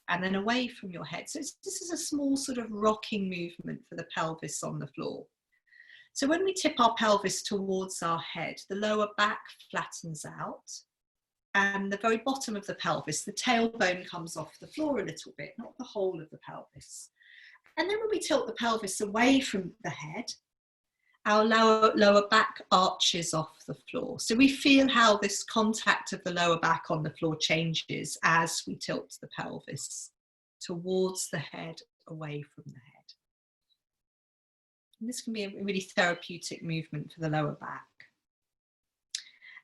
A: and then away from your head? So this is a small sort of rocking movement for the pelvis on the floor. So when we tip our pelvis towards our head, the lower back flattens out and the very bottom of the pelvis, the tailbone comes off the floor a little bit, not the whole of the pelvis. And then when we tilt the pelvis away from the head, our lower back arches off the floor. So we feel how this contact of the lower back on the floor changes as we tilt the pelvis towards the head, away from the head. And this can be a really therapeutic movement for the lower back.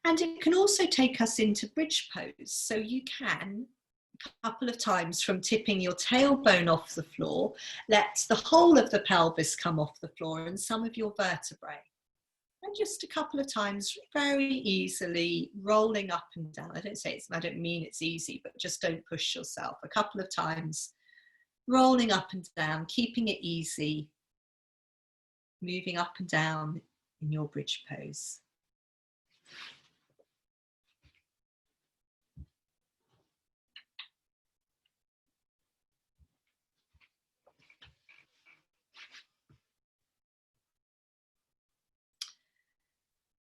A: And it can also take us into bridge pose. So you can, a couple of times from tipping your tailbone off the floor, let the whole of the pelvis come off the floor and some of your vertebrae. And just a couple of times, very easily rolling up and down. I don't mean it's easy, but just don't push yourself. A couple of times, rolling up and down, keeping it easy, moving up and down in your bridge pose.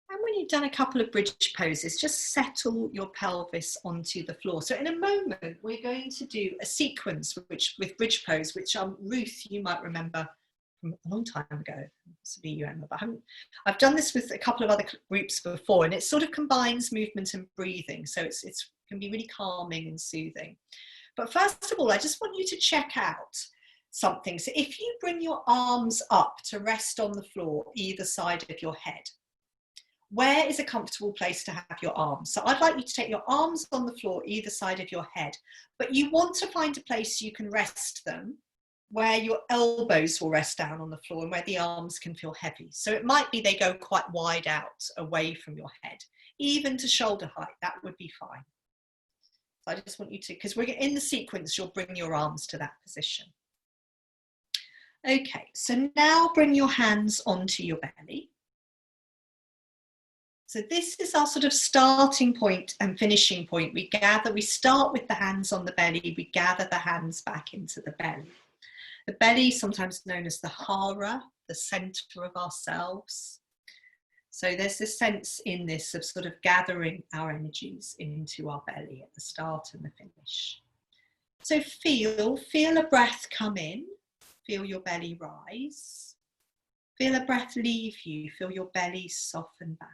A: And when you've done a couple of bridge poses, just settle your pelvis onto the floor. So in a moment, we're going to do a sequence with bridge pose, which Ruth, you might remember from a long time ago. Possibly you, Emma, but I've done this with a couple of other groups before, and it sort of combines movement and breathing. So it can be really calming and soothing. But first of all, I just want you to check out something. So if you bring your arms up to rest on the floor, either side of your head, where is a comfortable place to have your arms? So I'd like you to take your arms on the floor, either side of your head, but you want to find a place you can rest them where your elbows will rest down on the floor and where the arms can feel heavy. So it might be they go quite wide out away from your head, even to shoulder height, that would be fine. So I just want you to, because we're in the sequence, you'll bring your arms to that position. Okay, so now bring your hands onto your belly. So this is our sort of starting point and finishing point. We start with the hands on the belly, we gather the hands back into the belly. The belly, sometimes known as the hara, the center of ourselves. So there's this sense in this of sort of gathering our energies into our belly at the start and the finish. So feel a breath come in, feel your belly rise. Feel a breath leave you, feel your belly soften back.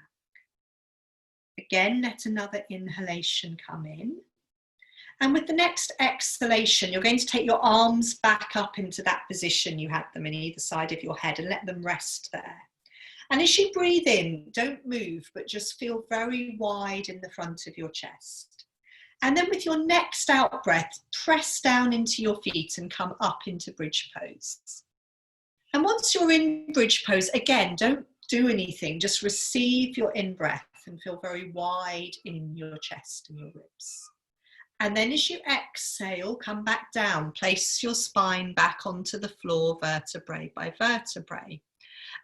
A: Again, let another inhalation come in. And with the next exhalation, you're going to take your arms back up into that position you had them in either side of your head and let them rest there. And as you breathe in, don't move, but just feel very wide in the front of your chest. And then with your next out breath, press down into your feet and come up into bridge pose. And once you're in bridge pose, again, don't do anything, just receive your in-breath and feel very wide in your chest and your ribs. And then as you exhale, come back down, place your spine back onto the floor, vertebrae by vertebrae.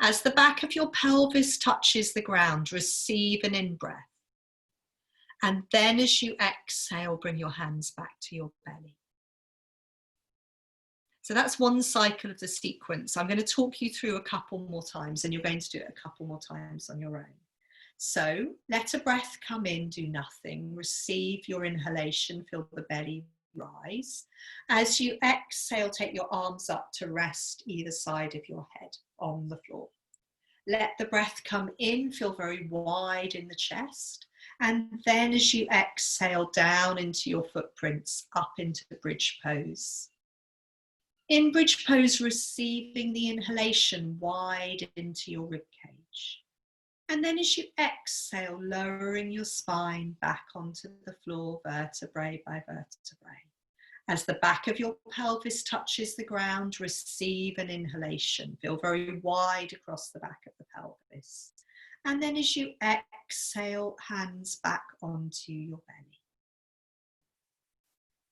A: As the back of your pelvis touches the ground, receive an in-breath. And then as you exhale, bring your hands back to your belly. So that's one cycle of the sequence. I'm going to talk you through a couple more times, and you're going to do it a couple more times on your own. So let a breath come in, do nothing. Receive your inhalation, feel the belly rise. As you exhale, take your arms up to rest either side of your head on the floor. Let the breath come in, feel very wide in the chest. And then as you exhale, down into your footprints, up into the bridge pose. In bridge pose, receiving the inhalation wide into your rib cage. And then as you exhale, lowering your spine back onto the floor, vertebrae by vertebrae. As the back of your pelvis touches the ground, receive an inhalation. Feel very wide across the back of the pelvis. And then as you exhale, hands back onto your belly.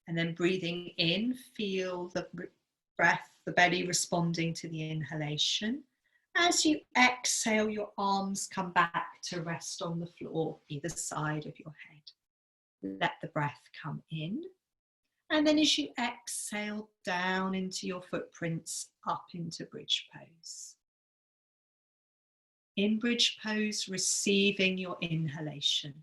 A: And then breathing in, feel the breath, the belly responding to the inhalation. As you exhale, your arms come back to rest on the floor, either side of your head. Let the breath come in. And then as you exhale, down into your footprints, up into bridge pose. In bridge pose, receiving your inhalation.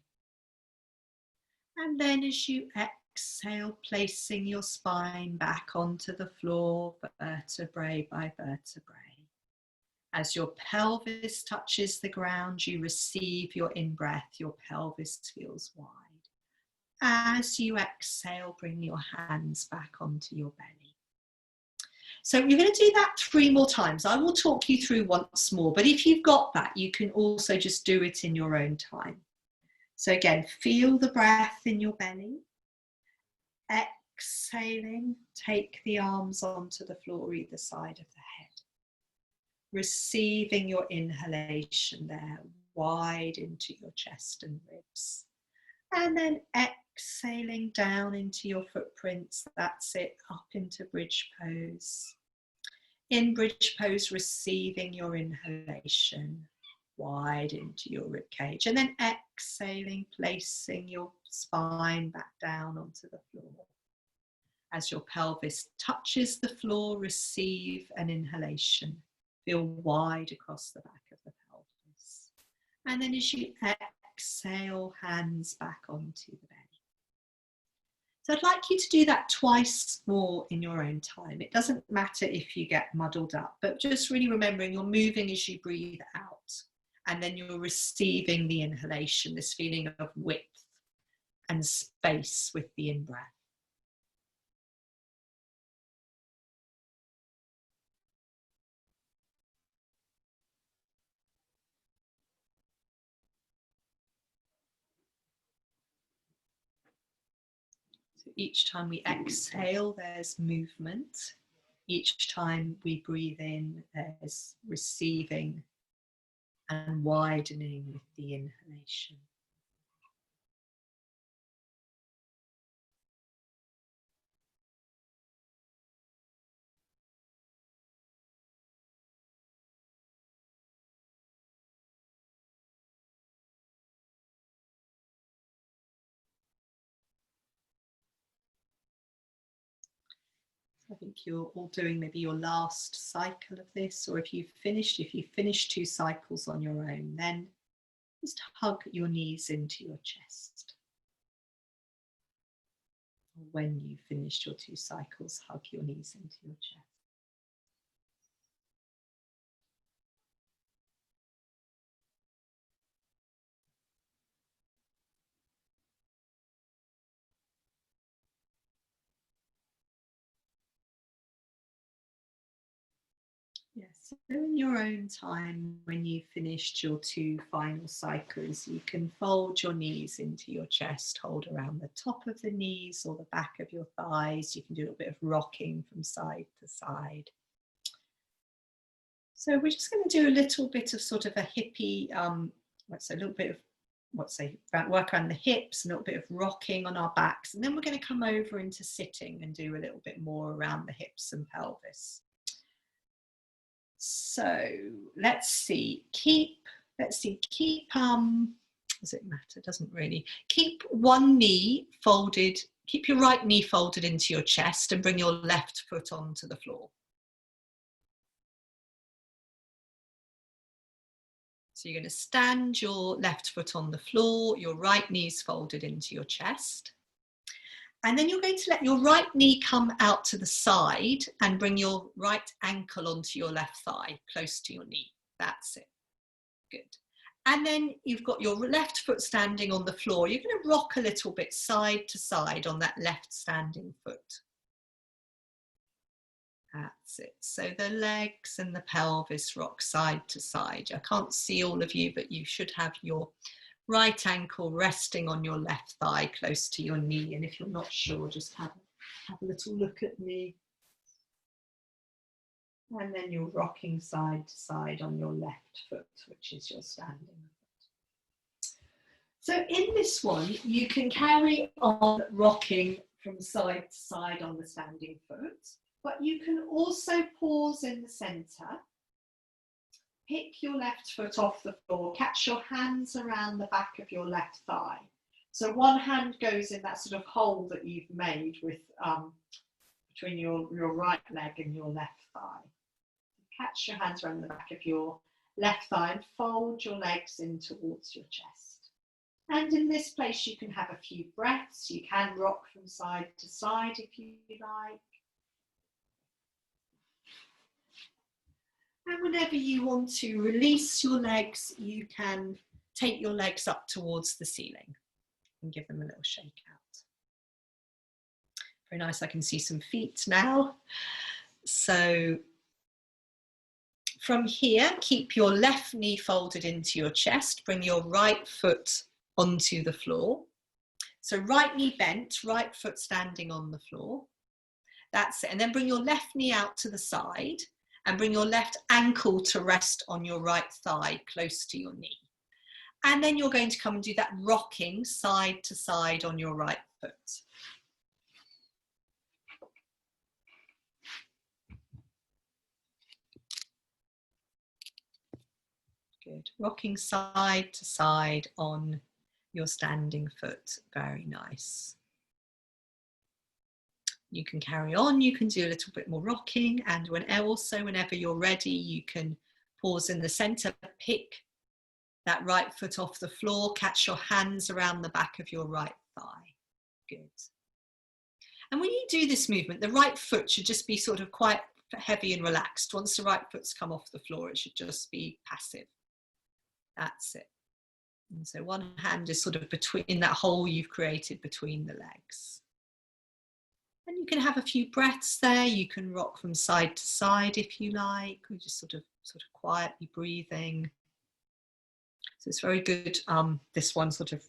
A: And then as you exhale, placing your spine back onto the floor, vertebrae by vertebrae. As your pelvis touches the ground, you receive your in-breath, your pelvis feels wide. As you exhale, bring your hands back onto your belly. So you're going to do that 3 more times. I will talk you through once more, but if you've got that, you can also just do it in your own time. So again, feel the breath in your belly. Exhaling, take the arms onto the floor either side of the head. Receiving your inhalation there, wide into your chest and ribs. And then exhaling down into your footprints, that's it, up into bridge pose. In bridge pose, receiving your inhalation, wide into your rib cage. And then exhaling, placing your spine back down onto the floor. As your pelvis touches the floor, receive an inhalation. Feel wide across the back of the pelvis. And then as you exhale, hands back onto the belly. So I'd like you to do that twice more in your own time. It doesn't matter if you get muddled up, but just really remembering you're moving as you breathe out, and then you're receiving the inhalation, this feeling of width and space with the in-breath. So each time we exhale, there's movement. Each time we breathe in, there's receiving and widening with the inhalation. I think you're all doing maybe your last cycle of this, or if you've finished 2 cycles on your own, then just hug your knees into your chest. When you've finished your 2 cycles, hug your knees into your chest. Yes, so in your own time, when you've finished your 2 final cycles, you can fold your knees into your chest, hold around the top of the knees or the back of your thighs. You can do a little bit of rocking from side to side. So we're just going to do a little bit of sort of a hippie, let's say a little bit of, work around the hips, a little bit of rocking on our backs, and then we're going to come over into sitting and do a little bit more around the hips and pelvis. So let's see, does it matter? Doesn't really. Keep one knee folded, keep your right knee folded into your chest and bring your left foot onto the floor. So you're going to stand your left foot on the floor, your right knee's folded into your chest. And then you're going to let your right knee come out to the side and bring your right ankle onto your left thigh, close to your knee. That's it. Good. And then you've got your left foot standing on the floor. You're going to rock a little bit side to side on that left standing foot. That's it. So the legs and the pelvis rock side to side. I can't see all of you, but you should have your right ankle resting on your left thigh close to your knee. And if you're not sure, just have a little look at me. And then you're rocking side to side on your left foot, which is your standing foot. So in this one, you can carry on rocking from side to side on the standing foot, but you can also pause in the centre. Pick your left foot off the floor, catch your hands around the back of your left thigh. So one hand goes in that sort of hole that you've made with between your right leg and your left thigh. Catch your hands around the back of your left thigh and fold your legs in towards your chest. And in this place you can have a few breaths. You can rock from side to side if you like. And whenever you want to release your legs, you can take your legs up towards the ceiling and give them a little shake out. Very nice, I can see some feet now. So from here, keep your left knee folded into your chest, bring your right foot onto the floor. So right knee bent, right foot standing on the floor. That's it, and then bring your left knee out to the side. And bring your left ankle to rest on your right thigh, close to your knee. And then you're going to come and do that rocking side to side on your right foot. Good. Rocking side to side on your standing foot. Very nice. You can carry on, you can do a little bit more rocking, and whenever you're ready, you can pause in the center, pick that right foot off the floor. Catch your hands around the back of your right thigh. Good. And when you do this movement, the right foot should just be sort of quite heavy and relaxed. Once the right foot's come off the floor, it should just be passive. That's it. And so one hand is sort of in that hole you've created between the legs. And you can have a few breaths there. You can rock from side to side if you like, or just sort of quietly breathing. So it's very good. This one sort of,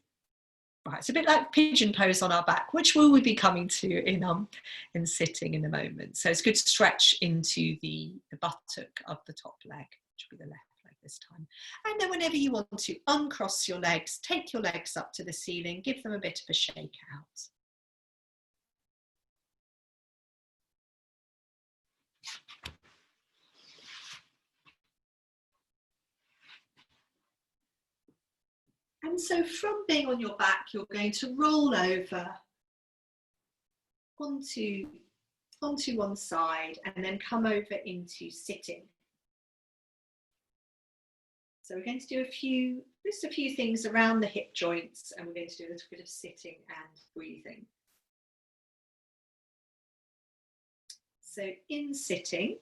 A: right, it's a bit like pigeon pose on our back, which we will be coming to in sitting in a moment. So it's good to stretch into the buttock of the top leg, which will be the left leg this time. And then whenever you want to uncross your legs, take your legs up to the ceiling, give them a bit of a shake out. And so from being on your back, you're going to roll over onto one side and then come over into sitting. So we're going to do just a few things around the hip joints, and we're going to do a little bit of sitting and breathing. So in sitting,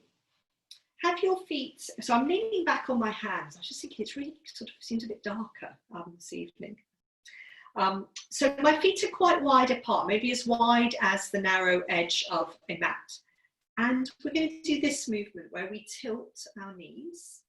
A: have your feet, so I'm leaning back on my hands. I was just thinking it's really sort of seems a bit darker this evening. So my feet are quite wide apart, maybe as wide as the narrow edge of a mat. And we're going to do this movement where we tilt our knees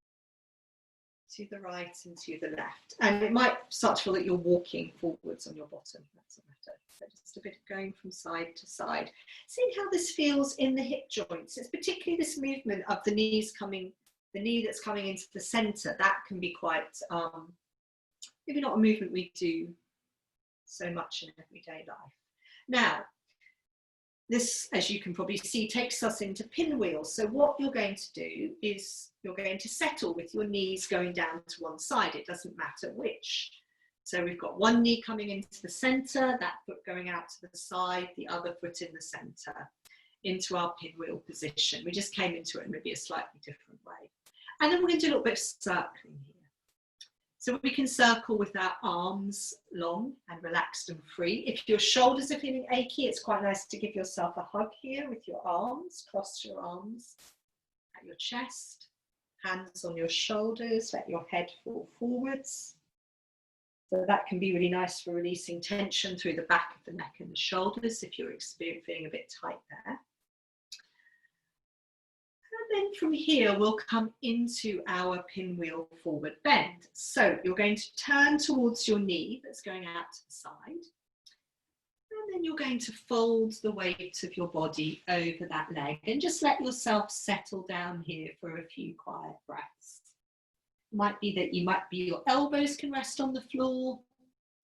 A: to the right and to the left. And it might start to feel that you're walking forwards on your bottom. That's not matter. So just a bit of going from side to side. Seeing how this feels in the hip joints. It's particularly this movement of the knee that's coming into the centre. That can be quite, maybe not a movement we do so much in everyday life. Now, this, as you can probably see, takes us into pinwheel. So what you're going to do is you're going to settle with your knees going down to one side. It doesn't matter which. So we've got one knee coming into the centre, that foot going out to the side, the other foot in the centre, into our pinwheel position. We just came into it in maybe a slightly different way. And then we're going to do a little bit of circling here. So we can circle with our arms long and relaxed and free. If your shoulders are feeling achy, it's quite nice to give yourself a hug here with your arms. Cross your arms at your chest, hands on your shoulders, let your head fall forwards. So that can be really nice for releasing tension through the back of the neck and the shoulders if you're feeling a bit tight there. And then from here, we'll come into our pinwheel forward bend. So you're going to turn towards your knee that's going out to the side. And then you're going to fold the weight of your body over that leg and just let yourself settle down here for a few quiet breaths. It might be that your elbows can rest on the floor,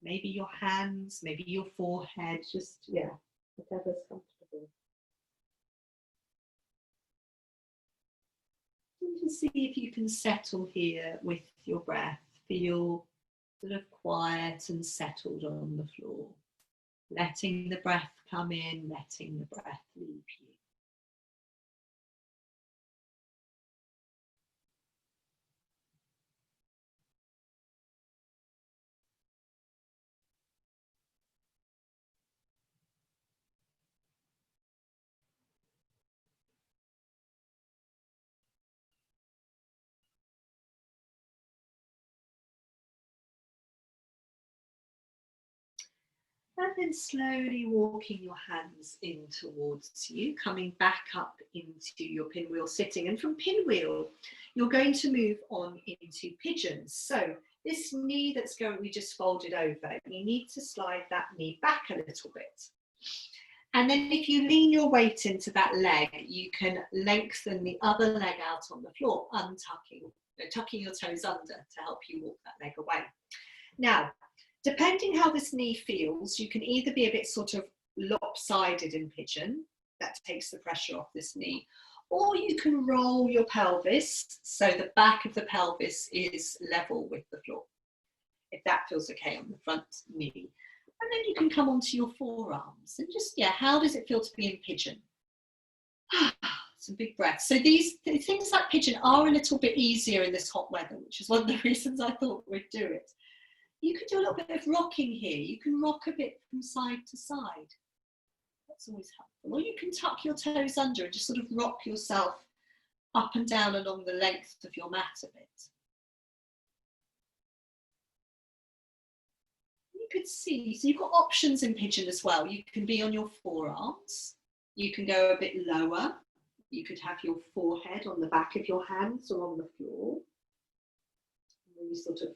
A: maybe your hands, maybe your forehead, just, yeah, whatever's comfortable. And see if you can settle here with your breath. Feel sort of quiet and settled on the floor. Letting the breath come in, letting the breath leave you. And then slowly walking your hands in towards you, coming back up into your pinwheel sitting. And from pinwheel, you're going to move on into pigeons. So this knee we just folded over, you need to slide that knee back a little bit. And then if you lean your weight into that leg, you can lengthen the other leg out on the floor, tucking your toes under to help you walk that leg away. Now, depending how this knee feels, you can either be a bit sort of lopsided in pigeon, that takes the pressure off this knee, or you can roll your pelvis so the back of the pelvis is level with the floor, if that feels okay on the front knee. And then you can come onto your forearms and just, yeah, how does it feel to be in pigeon? some big breaths. So these things like pigeon are a little bit easier in this hot weather, which is one of the reasons I thought we'd do it. You can do a little bit of rocking here. You can rock a bit from side to side. That's always helpful. Or you can tuck your toes under and just sort of rock yourself up and down along the length of your mat a bit. You could see, so you've got options in pigeon as well. You can be on your forearms. You can go a bit lower. You could have your forehead on the back of your hands or on the floor. Really sort of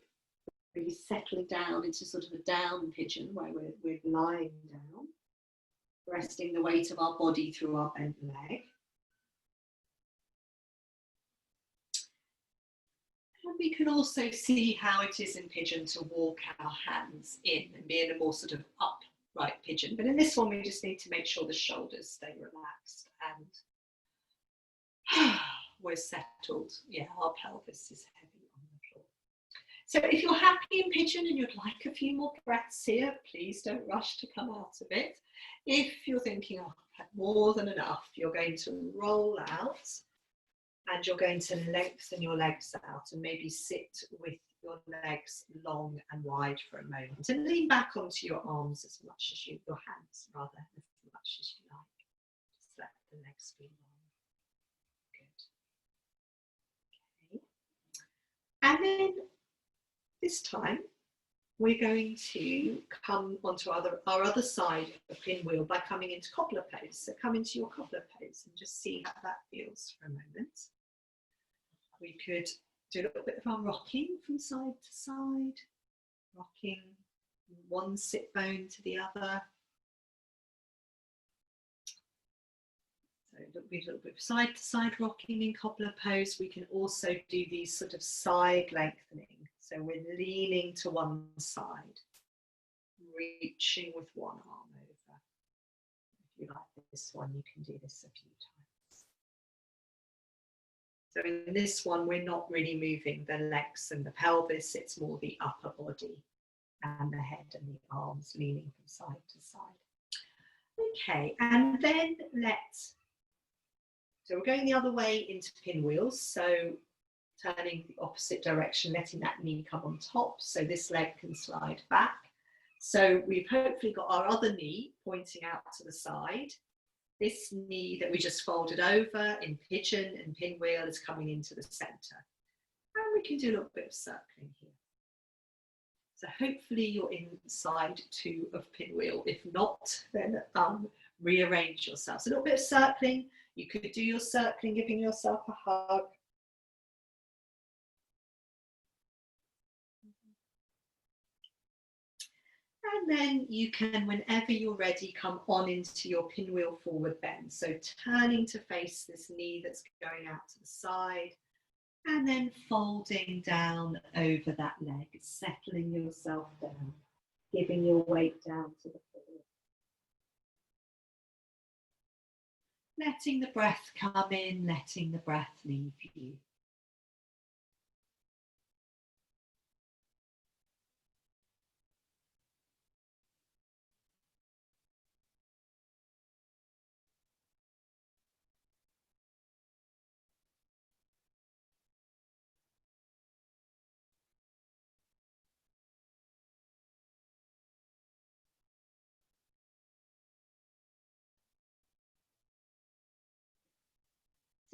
A: really settling down into sort of a down pigeon where we're lying down, resting the weight of our body through our bent leg. And we can also see how it is in pigeon to walk our hands in and be in a more sort of upright pigeon. But in this one, we just need to make sure the shoulders stay relaxed and we're settled. Yeah, our pelvis is heavy on the floor. So if you're happy in pigeon and you'd like a few more breaths here, please don't rush to come out of it. If you're thinking, oh, I've had more than enough, you're going to roll out and you're going to lengthen your legs out and maybe sit with your legs long and wide for a moment and lean back onto your arms as much as your hands rather, as much as you like. Just let the legs be long. Good. Okay. And then this time we're going to come onto our other side of the pinwheel by coming into cobbler pose. So come into your cobbler pose and just see how that feels for a moment. We could do a little bit of our rocking from side to side, rocking one sit bone to the other. So a little bit of side to side rocking in cobbler pose. We can also do these sort of side lengthening. So we're leaning to one side, reaching with one arm over. If you like this one, you can do this a few times. So in this one, we're not really moving the legs and the pelvis, it's more the upper body and the head and the arms leaning from side to side. Okay, and then so we're going the other way into pinwheels. So turning the opposite direction, letting that knee come on top. So this leg can slide back. So we've hopefully got our other knee pointing out to the side. This knee that we just folded over in pigeon and pinwheel is coming into the centre. And we can do a little bit of circling here. So hopefully you're inside two of pinwheel. If not, then rearrange yourself. So a little bit of circling. You could do your circling, giving yourself a hug. And then you can, whenever you're ready, come on into your pinwheel forward bend. So turning to face this knee that's going out to the side and then folding down over that leg, settling yourself down, giving your weight down to the floor. Letting the breath come in, letting the breath leave you.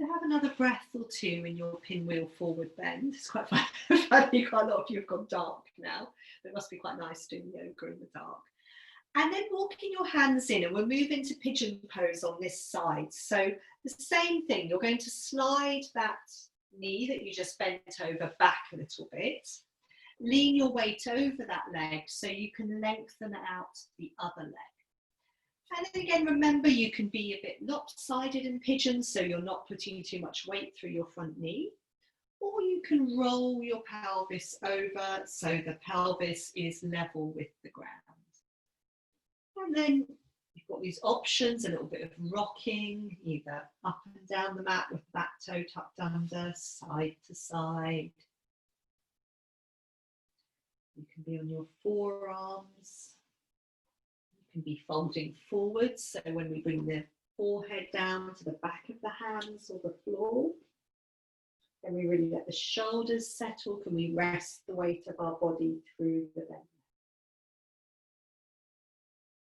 A: So have another breath or two in your pinwheel forward bend. It's quite funny, quite a lot of you have gone dark now. It must be quite nice doing yoga in the dark. And then walking your hands in, and we'll move into pigeon pose on this side. So the same thing, you're going to slide that knee that you just bent over back a little bit. Lean your weight over that leg so you can lengthen out the other leg. And again, remember, you can be a bit lopsided in pigeon, so you're not putting too much weight through your front knee. Or you can roll your pelvis over so the pelvis is level with the ground. And then you've got these options, a little bit of rocking, either up and down the mat with back toe tucked under, side to side. You can be on your forearms. You can be folding forwards, so when we bring the forehead down to the back of the hands or the floor. Can we really let the shoulders settle? Can we rest the weight of our body through the belly?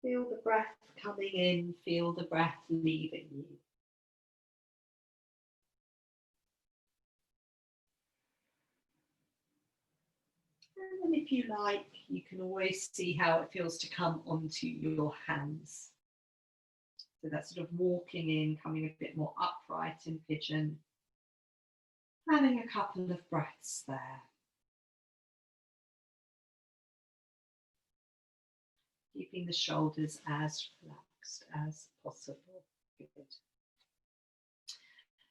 A: Feel the breath coming in, feel the breath leaving you. And if you like, you can always see how it feels to come onto your hands. So that's sort of walking in, coming a bit more upright in pigeon. Having a couple of breaths there. Keeping the shoulders as relaxed as possible. Good.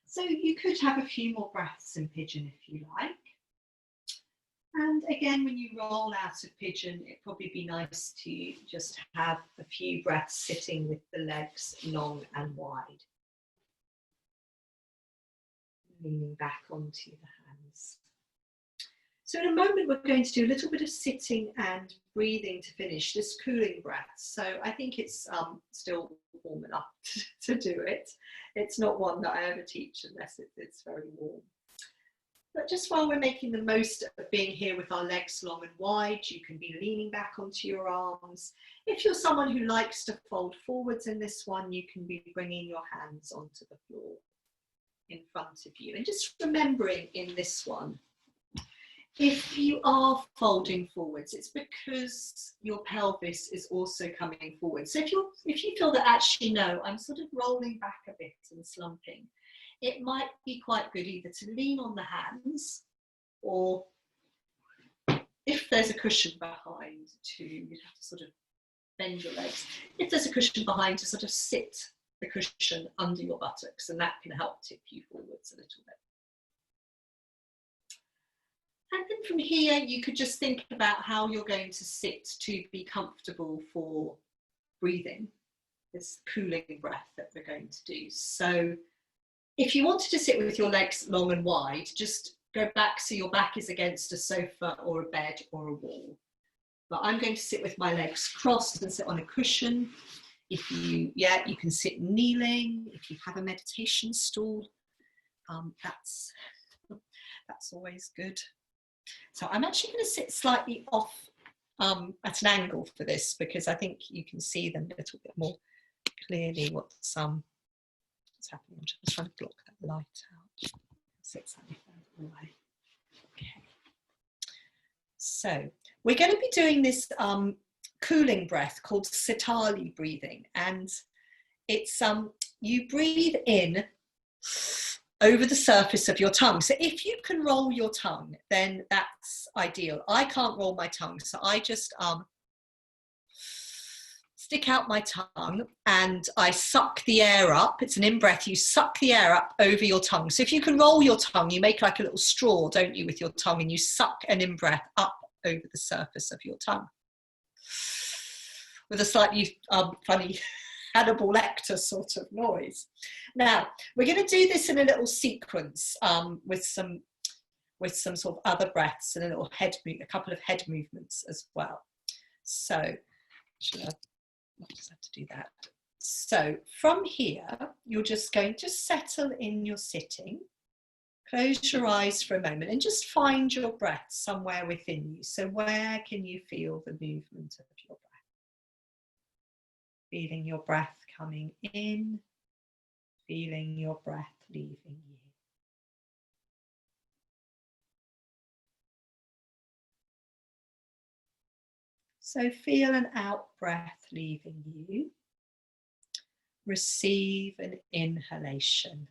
A: So you could have a few more breaths in pigeon if you like. And again, when you roll out of pigeon, it'd probably be nice to just have a few breaths sitting with the legs long and wide. Leaning back onto the hands. So in a moment, we're going to do a little bit of sitting and breathing to finish this cooling breath. So I think it's still warm enough to do it. It's not one that I ever teach unless it's very warm. But just while we're making the most of being here with our legs long and wide, you can be leaning back onto your arms. If you're someone who likes to fold forwards in this one, you can be bringing your hands onto the floor in front of you. And just remembering in this one, if you are folding forwards, it's because your pelvis is also coming forward. So if you feel that actually, no, I'm sort of rolling back a bit and slumping, it might be quite good either to lean on the hands, or if there's a cushion behind, you'd have to sort of bend your legs. If there's a cushion behind, to sort of sit the cushion under your buttocks, and that can help tip you forwards a little bit. And then from here, you could just think about how you're going to sit to be comfortable for breathing, this cooling breath that we're going to do. So if you wanted to sit with your legs long and wide, just go back so your back is against a sofa or a bed or a wall. But I'm going to sit with my legs crossed and sit on a cushion. If you can sit kneeling. If you have a meditation stool, that's always good. So I'm actually going to sit slightly off at an angle for this, because I think you can see them a little bit more clearly what's happening. I'm just trying to block that light out. Sit slightly further away. Okay. So we're going to be doing this cooling breath called sitali breathing, and it's you breathe in over the surface of your tongue. So if you can roll your tongue, then that's ideal. I can't roll my tongue, so I just stick out my tongue and I suck the air up. It's an in-breath. You suck the air up over your tongue. So if you can roll your tongue, you make like a little straw, don't you, with your tongue, and you suck an in-breath up over the surface of your tongue with a slightly funny Hannibal Lecter sort of noise. Now we're going to do this in a little sequence with some sort of other breaths and a couple of head movements as well. So I just have to do that. So from here, you're just going to settle in your sitting. Close your eyes for a moment and just find your breath somewhere within you. So where can you feel the movement of your breath? Feeling your breath coming in, feeling your breath leaving you. So feel an out breath leaving you. Receive an inhalation.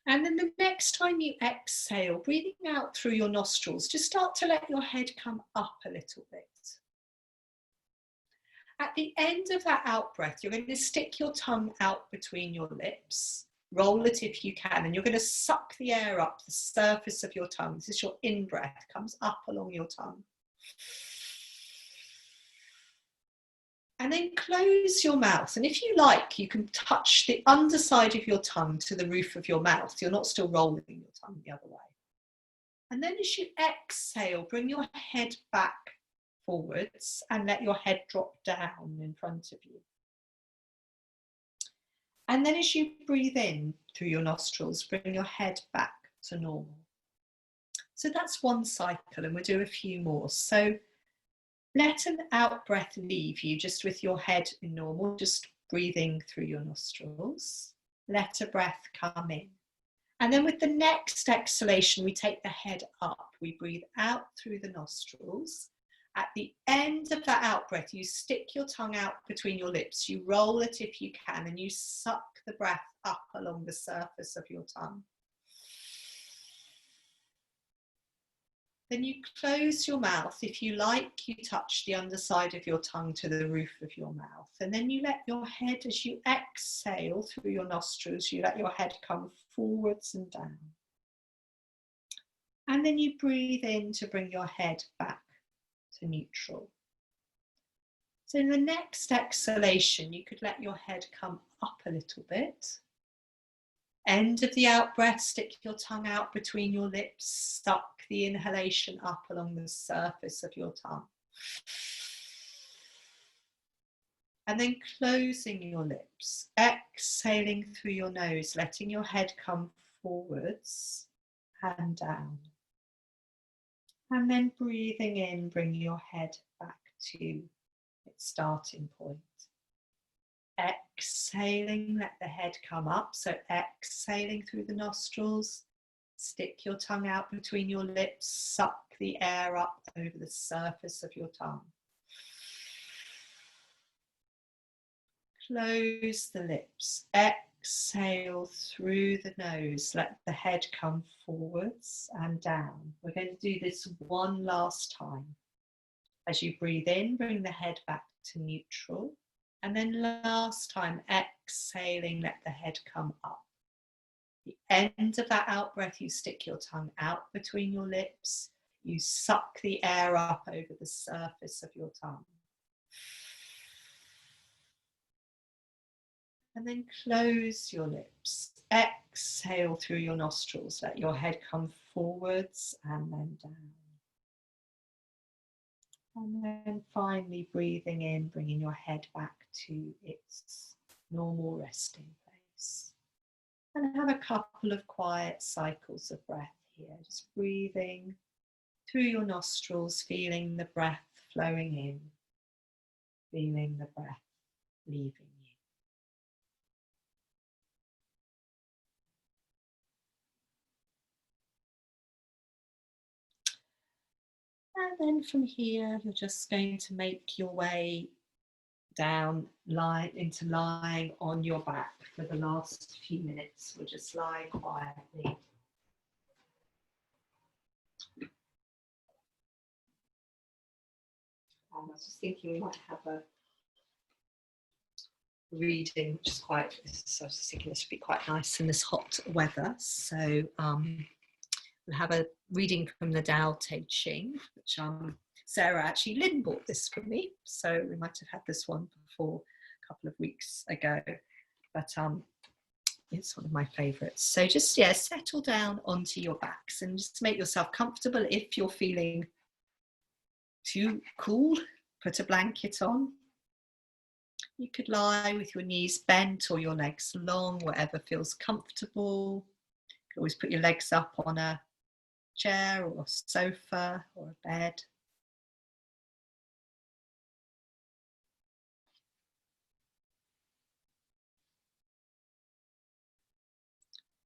A: And then the next time you exhale, breathing out through your nostrils, just start to let your head come up a little bit. At the end of that out breath, you're going to stick your tongue out between your lips. Roll it if you can, and you're going to suck the air up the surface of your tongue. This is your in-breath, comes up along your tongue. And then close your mouth. And if you like, you can touch the underside of your tongue to the roof of your mouth. You're not still rolling your tongue the other way. And then as you exhale, bring your head back forwards and let your head drop down in front of you. And then as you breathe in through your nostrils, bring your head back to normal. So that's one cycle, and we'll do a few more. So let an out breath leave you just with your head in normal, just breathing through your nostrils. Let a breath come in. And then with the next exhalation, we take the head up. We breathe out through the nostrils. At the end of that out breath, you stick your tongue out between your lips. You roll it if you can, and you suck the breath up along the surface of your tongue. Then you close your mouth. If you like, you touch the underside of your tongue to the roof of your mouth. And then you let your head, as you exhale through your nostrils, you let your head come forwards and down. And then you breathe in to bring your head back to neutral. So in the next exhalation, you could let your head come up a little bit. End of the out breath, stick your tongue out between your lips, suck the inhalation up along the surface of your tongue. And then closing your lips, exhaling through your nose, letting your head come forwards and down. And then breathing in, bring your head back to its starting point. Exhaling, let the head come up. So exhaling through the nostrils, stick your tongue out between your lips, suck the air up over the surface of your tongue. Close the lips, exhale through the nose, let the head come forwards and down. We're going to do this one last time. As you breathe in, bring the head back to neutral. And then last time, exhaling, let the head come up. The end of that out breath, you stick your tongue out between your lips. You suck the air up over the surface of your tongue. And then close your lips. Exhale through your nostrils. Let your head come forwards and then down. And then finally breathing in, bringing your head back to its normal resting place. And have a couple of quiet cycles of breath here. Just breathing through your nostrils, feeling the breath flowing in, feeling the breath leaving you. And then from here, you're just going to make your way down, into lying on your back for the last few minutes. We'll just lie quietly. I was just thinking we might have a reading, which is quite, so I was thinking this would be quite nice in this hot weather. So we'll have a reading from the Tao Te Ching, which Sarah, actually, Lynn bought this for me. So we might have had this one before a couple of weeks ago, but it's one of my favorites. So just, yeah, settle down onto your backs and just make yourself comfortable. If you're feeling too cool, put a blanket on. You could lie with your knees bent or your legs long, whatever feels comfortable. You can always put your legs up on a chair or a sofa or a bed.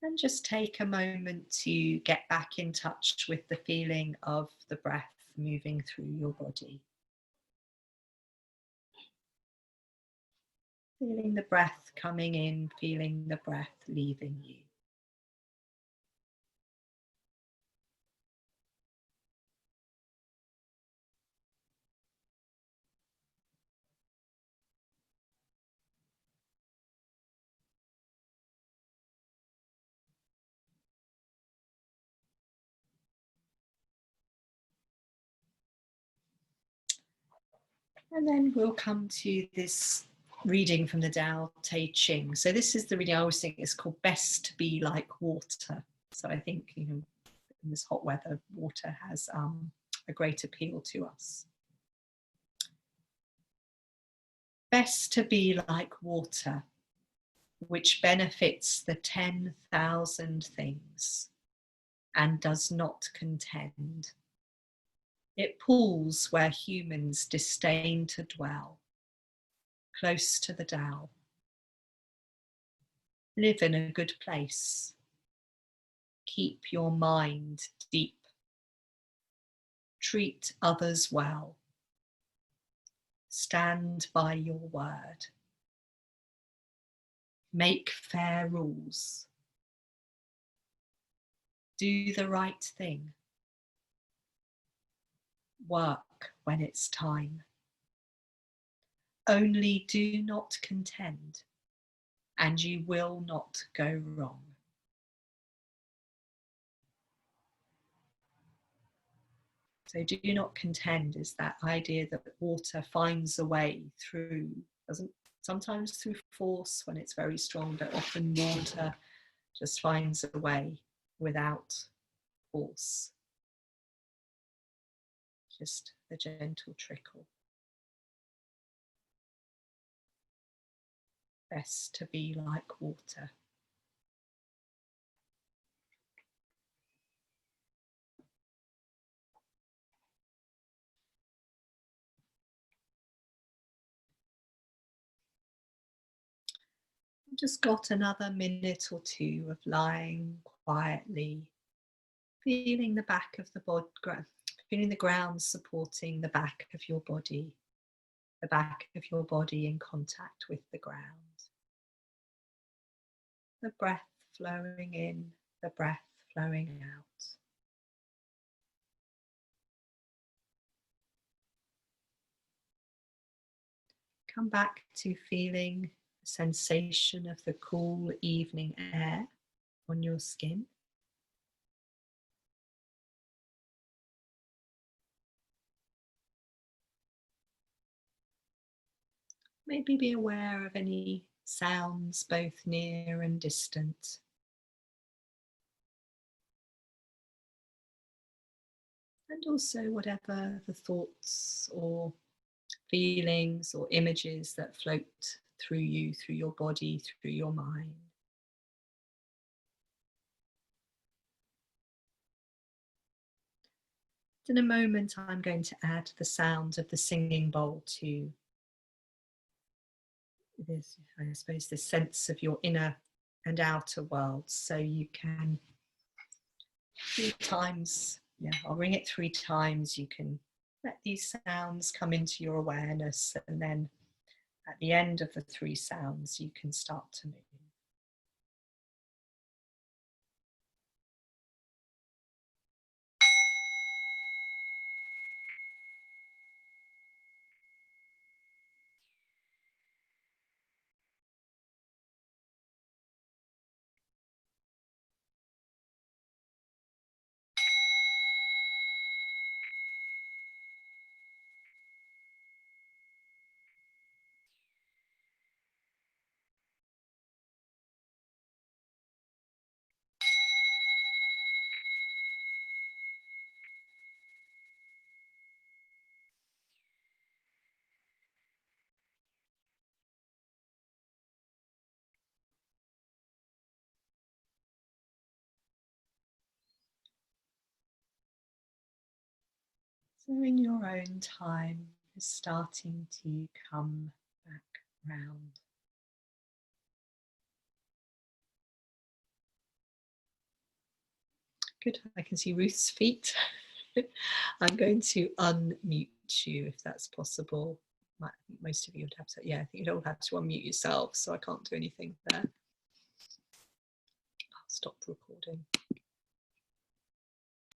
A: And just take a moment to get back in touch with the feeling of the breath moving through your body. Feeling the breath coming in, feeling the breath leaving you. And then we'll come to this reading from the Tao Te Ching. So this is the reading I always think is called Best to Be Like Water. So I think, you know, in this hot weather, water has a great appeal to us. Best to be like water, which benefits the 10,000 things and does not contend. It pools where humans disdain to dwell, close to the Tao. Live in a good place. Keep your mind deep. Treat others well. Stand by your word. Make fair rules. Do the right thing. Work when it's time. Only do not contend, and you will not go wrong. So do not contend is that idea that water finds a way through, doesn't sometimes through force when it's very strong, but often water just finds a way without force. Just the gentle trickle. Best to be like water. I've just got another minute or two of lying quietly, feeling the back of the body, feeling the ground supporting the back of your body, the back of your body in contact with the ground. The breath flowing in, the breath flowing out. Come back to feeling the sensation of the cool evening air on your skin. Maybe be aware of any sounds both near and distant. And also whatever the thoughts or feelings or images that float through you, through your body, through your mind. In a moment, I'm going to add the sound of the singing bowl to this, I suppose, the sense of your inner and outer world. So you can 3 times, I'll ring it 3 times. You can let these sounds come into your awareness, and then at the end of the 3 sounds, you can start to move. So in your own time, you're starting to come back round. Good, I can see Ruth's feet. I'm going to unmute you if that's possible. Most of you would have to, I think you'd all have to unmute yourself, so I can't do anything there. I'll stop recording.